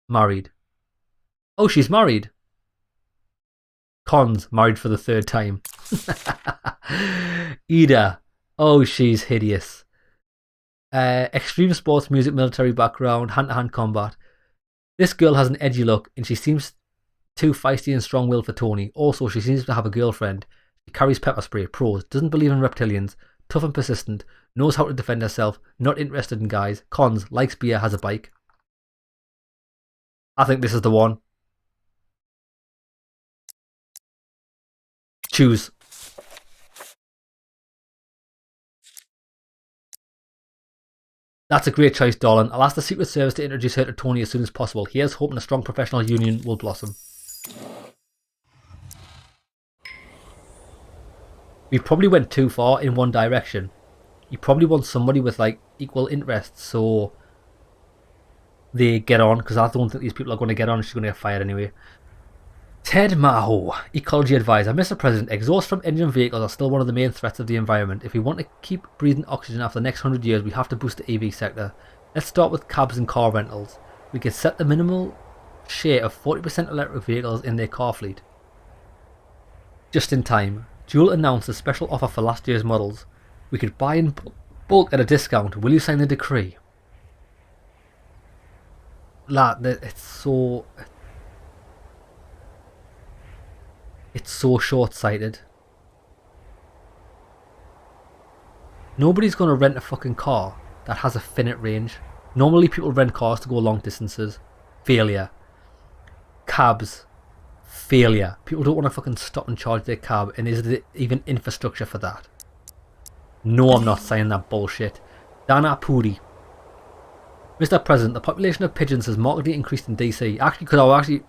Married. Oh, she's married. Cons. Married for the 3rd time. Ida. Oh, she's hideous. Extreme sports, music, military background, hand-to-hand combat. This girl has an edgy look and she seems too feisty and strong-willed for Tony. Also, she seems to have a girlfriend. She carries pepper spray. Pros. Doesn't believe in reptilians. Tough and persistent. Knows how to defend herself. Not interested in guys. Cons. Likes beer. Has a bike. I think this is the one. Choose. That's a great choice, darling. I'll ask the Secret Service to introduce her to Tony as soon as possible. Here's hoping a strong professional union will blossom. We probably went too far in one direction. You probably want somebody with like equal interests so they get on, because I don't think these people are going to get on. She's going to get fired anyway. Ted Maho, Ecology Advisor. Mr. President, exhaust from engine vehicles are still one of the main threats of the environment. If we want to keep breathing oxygen after the next 100 years, we have to boost the EV sector. Let's start with cabs and car rentals. We could set the minimal share of 40% electric vehicles in their car fleet. Just in time. Jewel announced a special offer for last year's models. We could buy in bulk at a discount. Will you sign the decree? Lad, it's so short-sighted. Nobody's going to rent a fucking car that has a finite range. Normally people rent cars to go long distances. Failure. Cabs. Failure. People don't want to fucking stop and charge their cab, and is there even infrastructure for that? No, I'm not saying that bullshit. Dana Puri. Mr. President, the population of pigeons has markedly increased in DC. Actually, because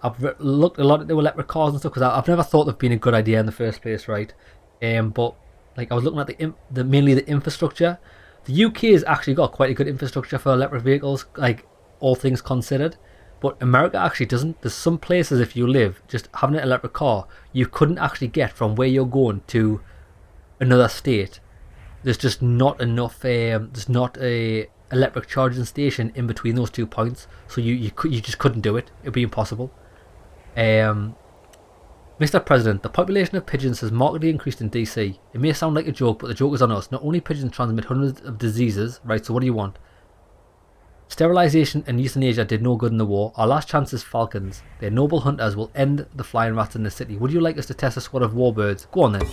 I've looked a lot into electric cars and stuff, because I've never thought they've been a good idea in the first place, right? But like I was looking at mainly the infrastructure. The UK has actually got quite a good infrastructure for electric vehicles, like all things considered. But America actually doesn't. There's some places, if you live just having an electric car, you couldn't actually get from where you're going to another state. There's just not enough. There's not a electric charging station in between those 2 points, so you just couldn't do it. It'd be impossible. Mr. President, the population of pigeons has markedly increased in DC. It may sound like a joke, but the joke is on us. Not only pigeons transmit hundreds of diseases, right? So what do you want? Sterilization and euthanasia did no good in the war. Our last chance is falcons. Their noble hunters will end the flying rats in the city. Would you like us to test a squad of warbirds? Go on then.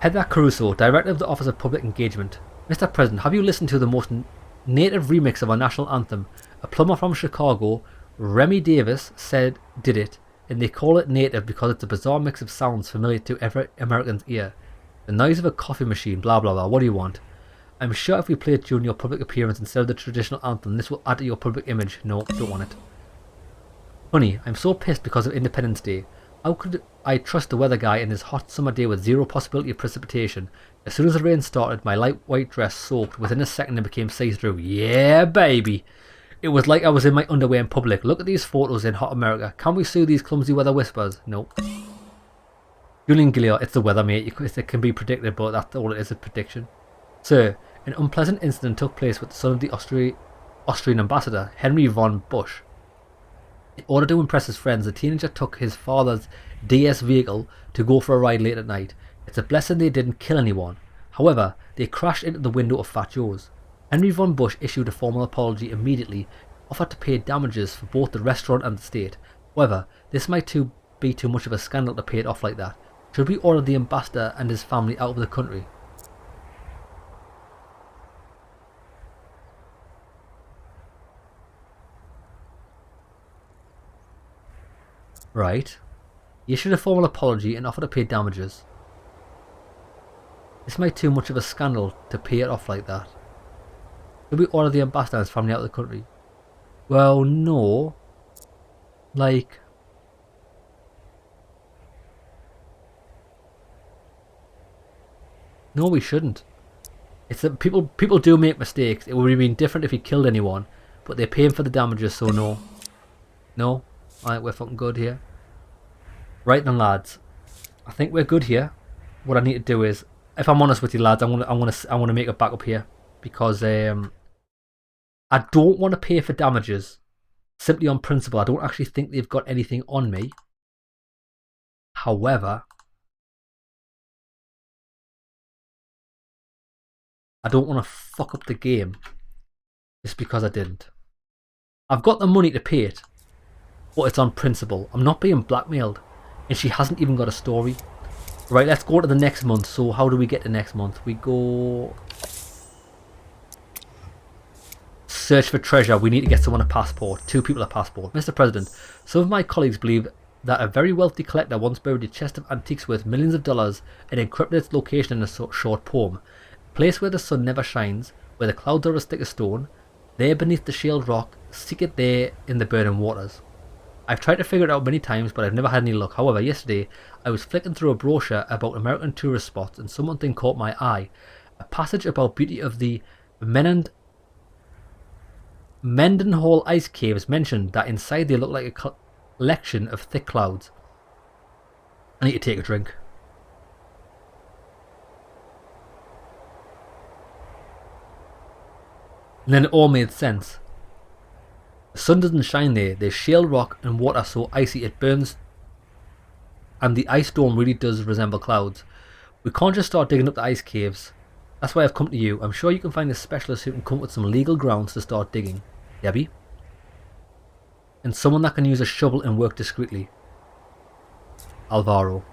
Heather Caruso, Director of the Office of Public Engagement. Mr. President, have you listened to the most native remix of our national anthem? A plumber from Chicago, Remy Davis, did it, and they call it native because it's a bizarre mix of sounds familiar to every American's ear. The noise of a coffee machine, blah blah blah. What do you want? I'm sure if we play it during your public appearance instead of the traditional anthem, this will add to your public image. No, don't want it. Honey, I'm so pissed because of Independence Day. How could I trust the weather guy in this hot summer day with zero possibility of precipitation? As soon as the rain started, my light white dress soaked. Within a second it became see-through. Yeah, baby! It was like I was in my underwear in public. Look at these photos in hot America. Can we sue these clumsy weather whispers? Nope. Julian Gilliard, it's the weather, mate. It can be predicted, but that's all it is, a prediction. Sir, an unpleasant incident took place with the son of the Austrian ambassador, Henry von Busch. In order to impress his friends, the teenager took his father's DS vehicle to go for a ride late at night. It's a blessing they didn't kill anyone. However, they crashed into the window of Fat Joe's. Henry von Busch issued a formal apology immediately, offered to pay damages for both the restaurant and the state. However, this might be too much of a scandal to pay it off like that. Should we order the ambassador and his family out of the country? Right. He issued a formal apology and offered to pay damages. This might be too much of a scandal to pay it off like that. Should we order the ambassador and his family out of the country? Well, no. Like... No, we shouldn't. It's that people do make mistakes. It would have been different if he killed anyone, but they're paying for the damages, so no. No? Alright, we're fucking good here. Right then, lads. I think we're good here. What I need to do is, if I'm honest with you, lads, I want to make a backup here because I don't want to pay for damages simply on principle. I don't actually think they've got anything on me. However, I don't want to fuck up the game just because I didn't. I've got the money to pay it, but it's on principle. I'm not being blackmailed, and she hasn't even got a story. Right, let's go to the next month. So how do we get to next month? We go... Search for treasure. We need to get someone a passport. 2 people a passport. Mr. President, some of my colleagues believe that a very wealthy collector once buried a chest of antiques worth millions of dollars and encrypted its location in a short poem. Place where the sun never shines, where the clouds are as thick as stone, there beneath the shield rock, seek it there in the burning waters. I've tried to figure it out many times, but I've never had any luck. However, yesterday, I was flicking through a brochure about American tourist spots and something caught my eye. A passage about beauty of the Mendenhall ice caves mentioned that inside they look like a collection of thick clouds. I need to take a drink. And then it all made sense. The sun doesn't shine there. There's shale rock and water so icy it burns. And the ice dome really does resemble clouds. We can't just start digging up the ice caves. That's why I've come to you. I'm sure you can find a specialist who can come up with some legal grounds to start digging. Debbie? And someone that can use a shovel and work discreetly. Alvaro.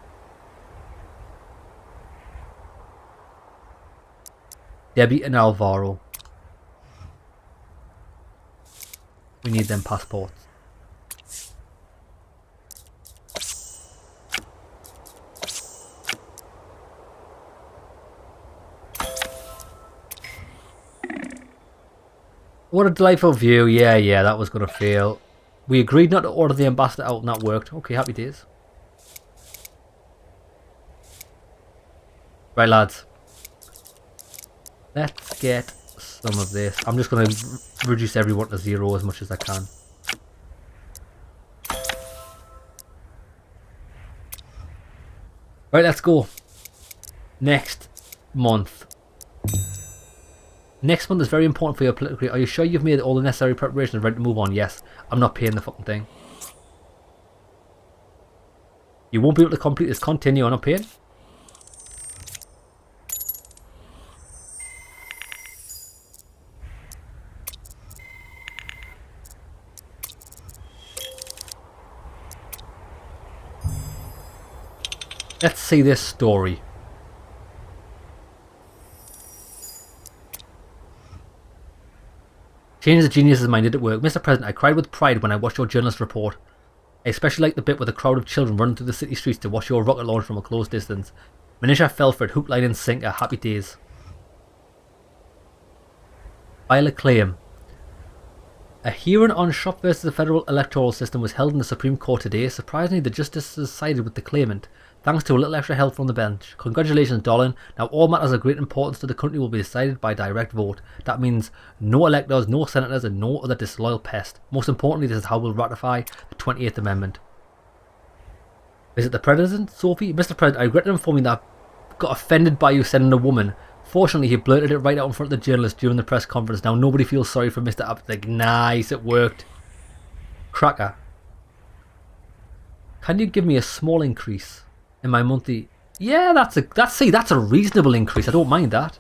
Debbie and Alvaro. We need them passports. What a delightful view. Yeah, that was going to fail. We agreed not to order the ambassador out and that worked. Okay, happy days. Right, lads. Let's get some of this. I'm just going to reduce everyone to 0 as much as I can. Right, let's go. Next month. Next month is very important for your political career. Are you sure you've made all the necessary preparations and ready to move on? Yes. I'm not paying the fucking thing. You won't be able to complete this. Continue. I'm not paying. Let's see this story. Change the genius's mind, did it work? Mr. President, I cried with pride when I watched your journalist report. I especially liked the bit with a crowd of children running through the city streets to watch your rocket launch from a close distance. Manisha fell for it, hook, line and sinker. Happy days. File a claim. A hearing on Shop versus the federal electoral system was held in the Supreme Court today. Surprisingly, the justices sided with the claimant, thanks to a little extra help from the bench. Congratulations, darling. Now all matters of great importance to the country will be decided by direct vote. That means no electors, no senators, and no other disloyal pest. Most importantly, this is how we'll ratify the 28th Amendment. Is it the President, Sophie? Mr. President, I regret to inform you that I got offended by you sending a woman. Fortunately, he blurted it right out in front of the journalist during the press conference. Now nobody feels sorry for Mr. Abbott. Like, nice, it worked. Cracker. Can you give me a small increase in my monthly? Yeah, that's a reasonable increase. I don't mind that.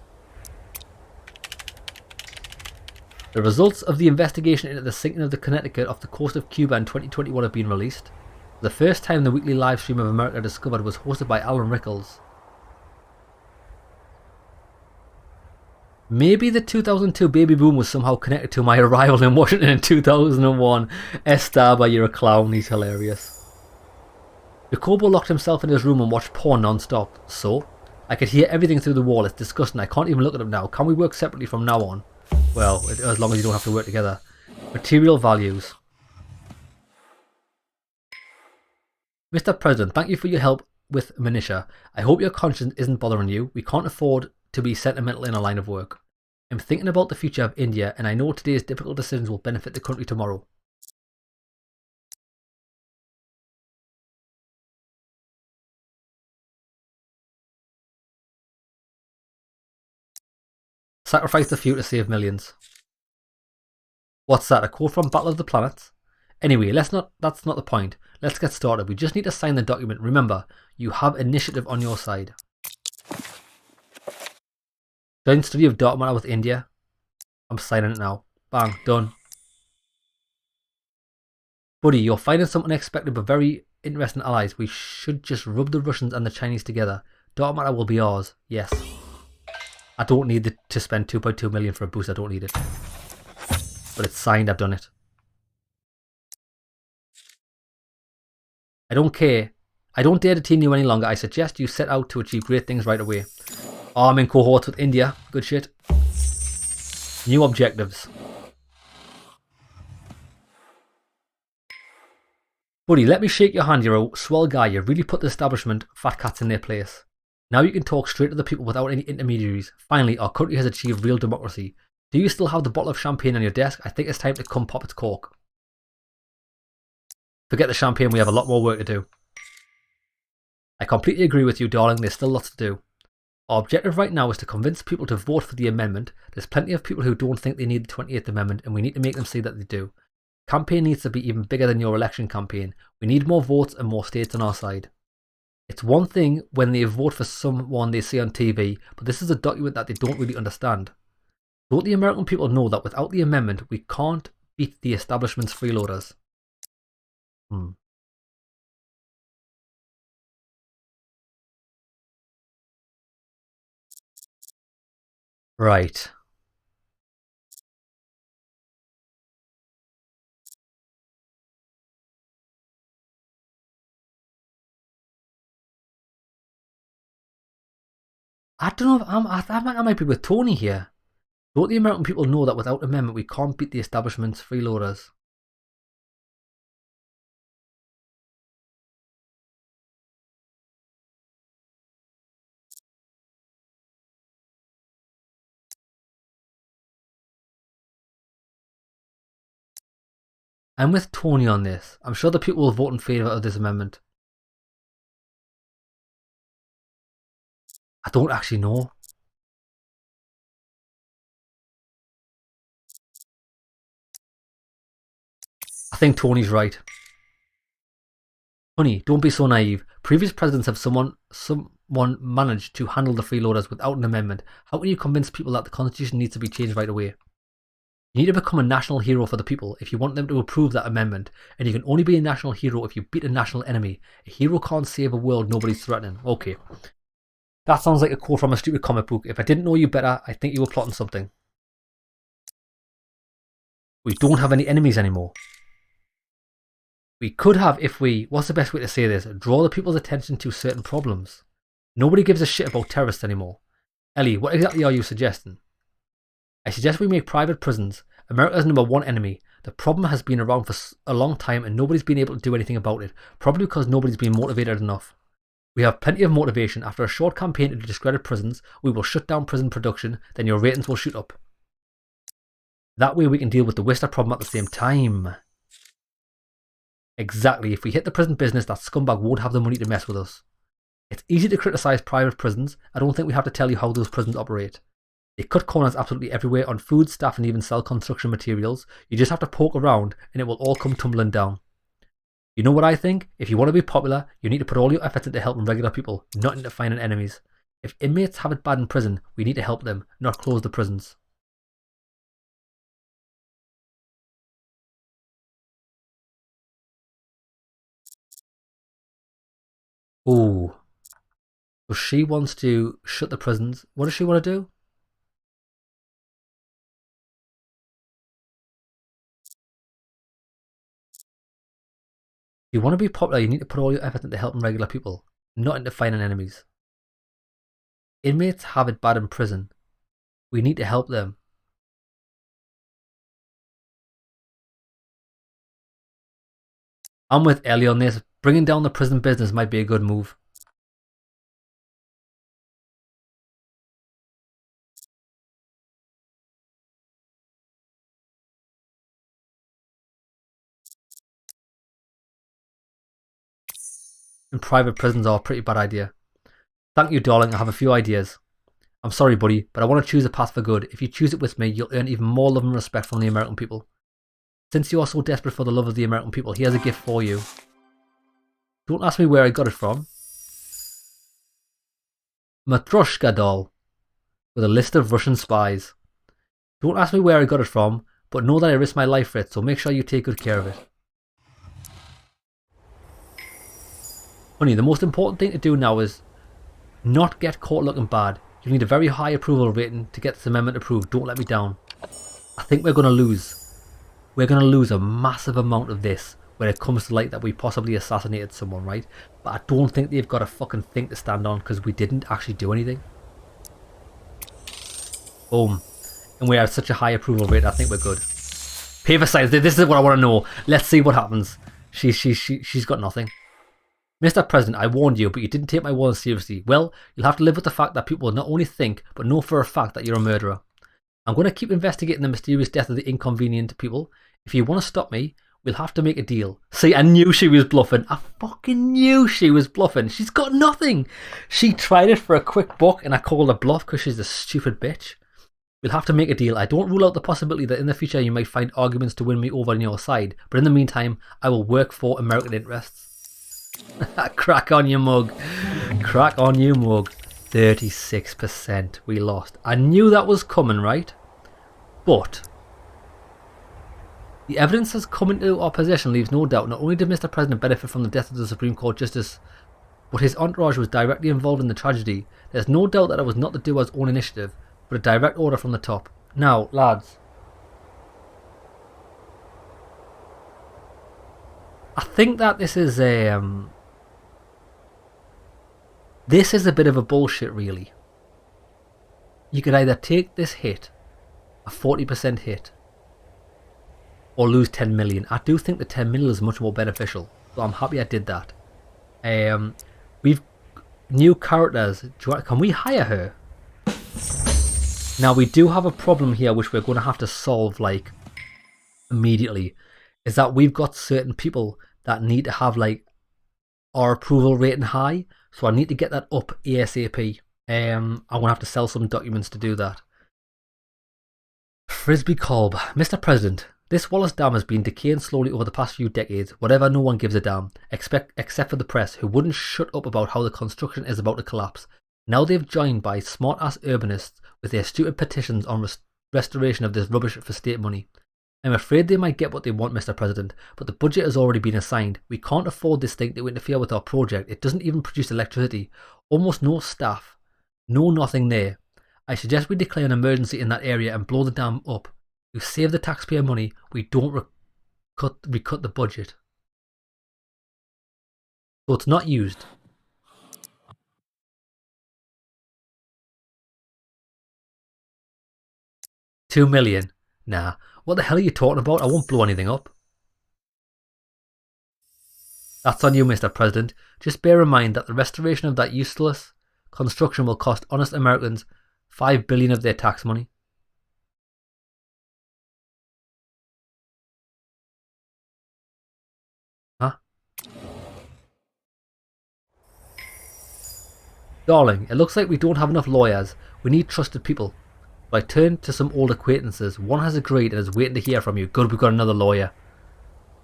The results of the investigation into the sinking of the Connecticut off the coast of Cuba in 2021 have been released. The first time the weekly live stream of America Discovered was hosted by Alan Rickles. Maybe the 2002 baby boom was somehow connected to my arrival in Washington in 2001. Estaba, you're a clown. He's hilarious. Jacobo locked himself in his room and watched porn non-stop. So, I could hear everything through the wall. It's disgusting. I can't even look at him now. Can we work separately from now on? Well, as long as you don't have to work together. Material values. Mr. President, thank you for your help with Manisha. I hope your conscience isn't bothering you. We can't afford to be sentimental in a line of work. I'm thinking about the future of India, and I know today's difficult decisions will benefit the country tomorrow. Sacrifice the few to save millions. What's that? A quote from Battle of the Planets? Anyway, that's not the point. Let's get started. We just need to sign the document. Remember, you have initiative on your side. Joint study of dark matter with India. I'm signing it now. Bang, done. Buddy, you're finding some unexpected but very interesting allies. We should just rub the Russians and the Chinese together. Dark matter will be ours. Yes. I don't need to spend 2.2 million for a boost. I don't need it. But it's signed. I've done it. I don't care. I don't dare detain you any longer. I suggest you set out to achieve great things right away. Oh, I'm in cohorts with India. Good shit. New objectives. Buddy, let me shake your hand. You're a swell guy. You really put the establishment fat cats in their place. Now you can talk straight to the people without any intermediaries. Finally, our country has achieved real democracy. Do you still have the bottle of champagne on your desk? I think it's time to come pop its cork. Forget the champagne, we have a lot more work to do. I completely agree with you, darling. There's still lots to do. Our objective right now is to convince people to vote for the amendment. There's plenty of people who don't think they need the 28th Amendment, and we need to make them see that they do. Campaign needs to be even bigger than your election campaign. We need more votes and more states on our side. It's one thing when they vote for someone they see on TV, but this is a document that they don't really understand. Don't the American people know that without the amendment, we can't beat the establishment's freeloaders? Right. I don't know if I might be with Tony here. Don't the American people know that without amendment we can't beat the establishment's freeloaders? I'm with Tony on this. I'm sure the people will vote in favour of this amendment. I don't actually know. I think Tony's right. Honey, don't be so naive. Previous presidents have someone managed to handle the freeloaders without an amendment. How can you convince people that the constitution needs to be changed right away? You need to become a national hero for the people if you want them to approve that amendment, and you can only be a national hero if you beat a national enemy. A hero can't save a world nobody's threatening. Okay. That sounds like a quote from a stupid comic book. If I didn't know you better, I think you were plotting something. We don't have any enemies anymore. We could have if we, what's the best way to say this, draw the people's attention to certain problems. Nobody gives a shit about terrorists anymore. Ellie, what exactly are you suggesting? I suggest we make private prisons. America's #1 enemy. The problem has been around for a long time and nobody's been able to do anything about it, probably because nobody's been motivated enough. We have plenty of motivation. After a short campaign to discredit prisons, we will shut down prison production, then your ratings will shoot up. That way we can deal with the Worcester problem at the same time. Exactly, if we hit the prison business, that scumbag won't have the money to mess with us. It's easy to criticise private prisons. I don't think we have to tell you how those prisons operate. They cut corners absolutely everywhere on food, staff and even sell construction materials. You just have to poke around and it will all come tumbling down. You know what I think? If you want to be popular, you need to put all your efforts into helping regular people, not into finding enemies. If inmates have it bad in prison, we need to help them, not close the prisons. Ooh. So she wants to shut the prisons. What does she want to do? If you want to be popular, you need to put all your effort into helping regular people, not into finding enemies. Inmates have it bad in prison. We need to help them. I'm with Ellie on this. Bringing down the prison business might be a good move. And private prisons are a pretty bad idea. Thank you, darling. I have a few ideas. I'm sorry, buddy, but I want to choose a path for good. If you choose it with me, you'll earn even more love and respect from the American people. Since you are so desperate for the love of the American people, here's a gift for you. Don't ask me where I got it from. Matryoshka doll with a list of Russian spies. Don't ask me where I got it from, but know that I risked my life for it, so make sure you take good care of it. Honey, the most important thing to do now is not get caught looking bad. You need a very high approval rating to get this amendment approved. Don't let me down. I think we're going to lose. We're going to lose a massive amount of this when it comes to light that we possibly assassinated someone, right? But I don't think they've got a fucking thing to stand on because we didn't actually do anything. Boom. And we have such a high approval rate, I think we're good. Paper science, this is what I want to know. Let's see what happens. She's got nothing. Mr. President, I warned you, but you didn't take my warning seriously. Well, you'll have to live with the fact that people will not only think, but know for a fact that you're a murderer. I'm going to keep investigating the mysterious death of the inconvenient people. If you want to stop me, we'll have to make a deal. See, I knew she was bluffing. I fucking knew she was bluffing. She's got nothing. She tried it for a quick buck, and I called her bluff because she's a stupid bitch. We'll have to make a deal. I don't rule out the possibility that in the future you might find arguments to win me over on your side, but in the meantime, I will work for American interests. Crack on your mug. Crack on your mug. 36% we lost. I knew that was coming, right? But the evidence has come into our possession leaves no doubt. Not only did Mr. President benefit from the death of the Supreme Court Justice, but his entourage was directly involved in the tragedy. There's no doubt that it was not the doer's own initiative, but a direct order from the top. Now, lads, I think that this is a bit of a bullshit, really. You could either take this hit, a 40% hit, or lose 10 million. I do think the 10 million is much more beneficial, so I'm happy I did that. We've new characters. Can we hire her? Now we do have a problem here which we're going to have to solve like immediately, is that we've got certain people that need to have like our approval rating high, so I need to get that up ASAP. I'm going to have to sell some documents to do that. Frisbee Kolb. Mr. President, this Wallace Dam has been decaying slowly over the past few decades, whatever, no one gives a damn, except for the press, who wouldn't shut up about how the construction is about to collapse. Now they've joined by smart-ass urbanists with their stupid petitions on restoration of this rubbish for state money. I'm afraid they might get what they want, Mr. President, but the budget has already been assigned. We can't afford this thing to interfere with our project. It doesn't even produce electricity. Almost no staff. No nothing there. I suggest we declare an emergency in that area and blow the dam up. We save the taxpayer money. We don't recut the budget. So it's not used. $2 million. Nah. What the hell are you talking about? I won't blow anything up. That's on you, Mr. President. Just bear in mind that the restoration of that useless construction will cost honest Americans $5 billion of their tax money. Huh? Darling, it looks like we don't have enough lawyers. We need trusted people. I turned to some old acquaintances. One has agreed and is waiting to hear from you. Good, we've got another lawyer.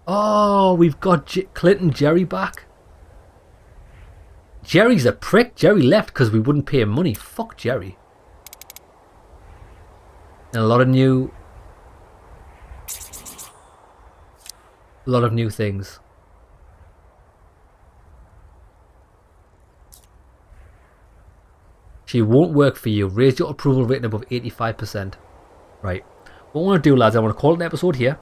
Oh, we've got Clinton Jerry back. Jerry's a prick. Jerry left because we wouldn't pay him money. Fuck Jerry. And a lot of new things. She won't work for you. Raise your approval rating above 85%. Right. What I want to do, lads, I want to call it an episode here.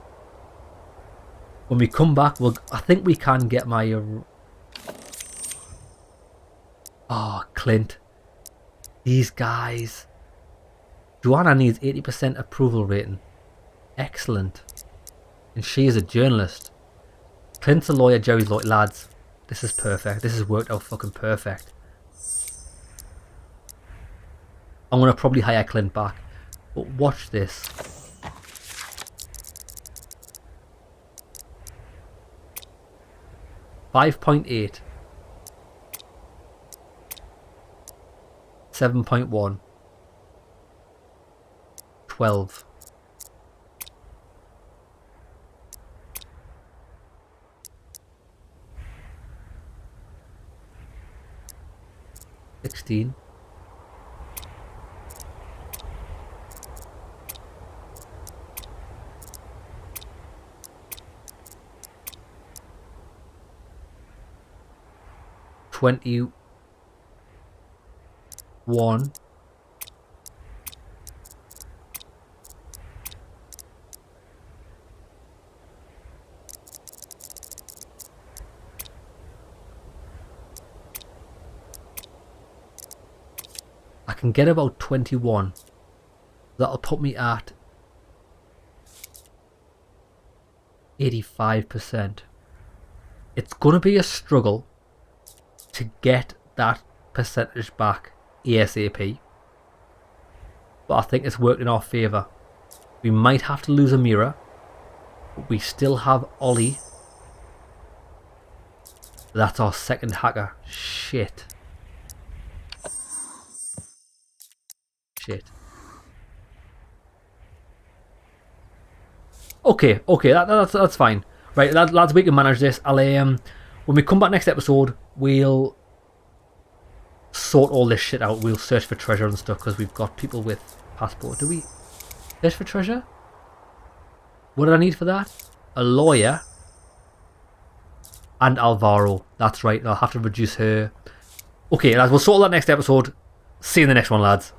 When we come back, I think we can get my... Oh, Clint. These guys. Joanna needs 80% approval rating. Excellent. And she is a journalist. Clint's a lawyer, Jerry's lawyer. Lads, this is perfect. This has worked out fucking perfect. I'm going to probably hire Clint back. But watch this. $5.8. 7.1. 12. 16. 21. 'I can get about 21. That'll put me at 85%. It's going to be a struggle to get that percentage back ASAP. But I think it's worked in our favour. We might have to lose a mirror. But we still have Ollie. That's our second hacker. Shit. Shit. Okay, that's fine. Right, lads, we can manage this. I'll when we come back next episode, we'll sort all this shit out. We'll search for treasure and stuff because we've got people with passport. Do we search for treasure? What did I need for that? A lawyer and Alvaro. That's right. I'll have to reduce her. Okay, lads, we'll sort all that next episode. See you in the next one, lads.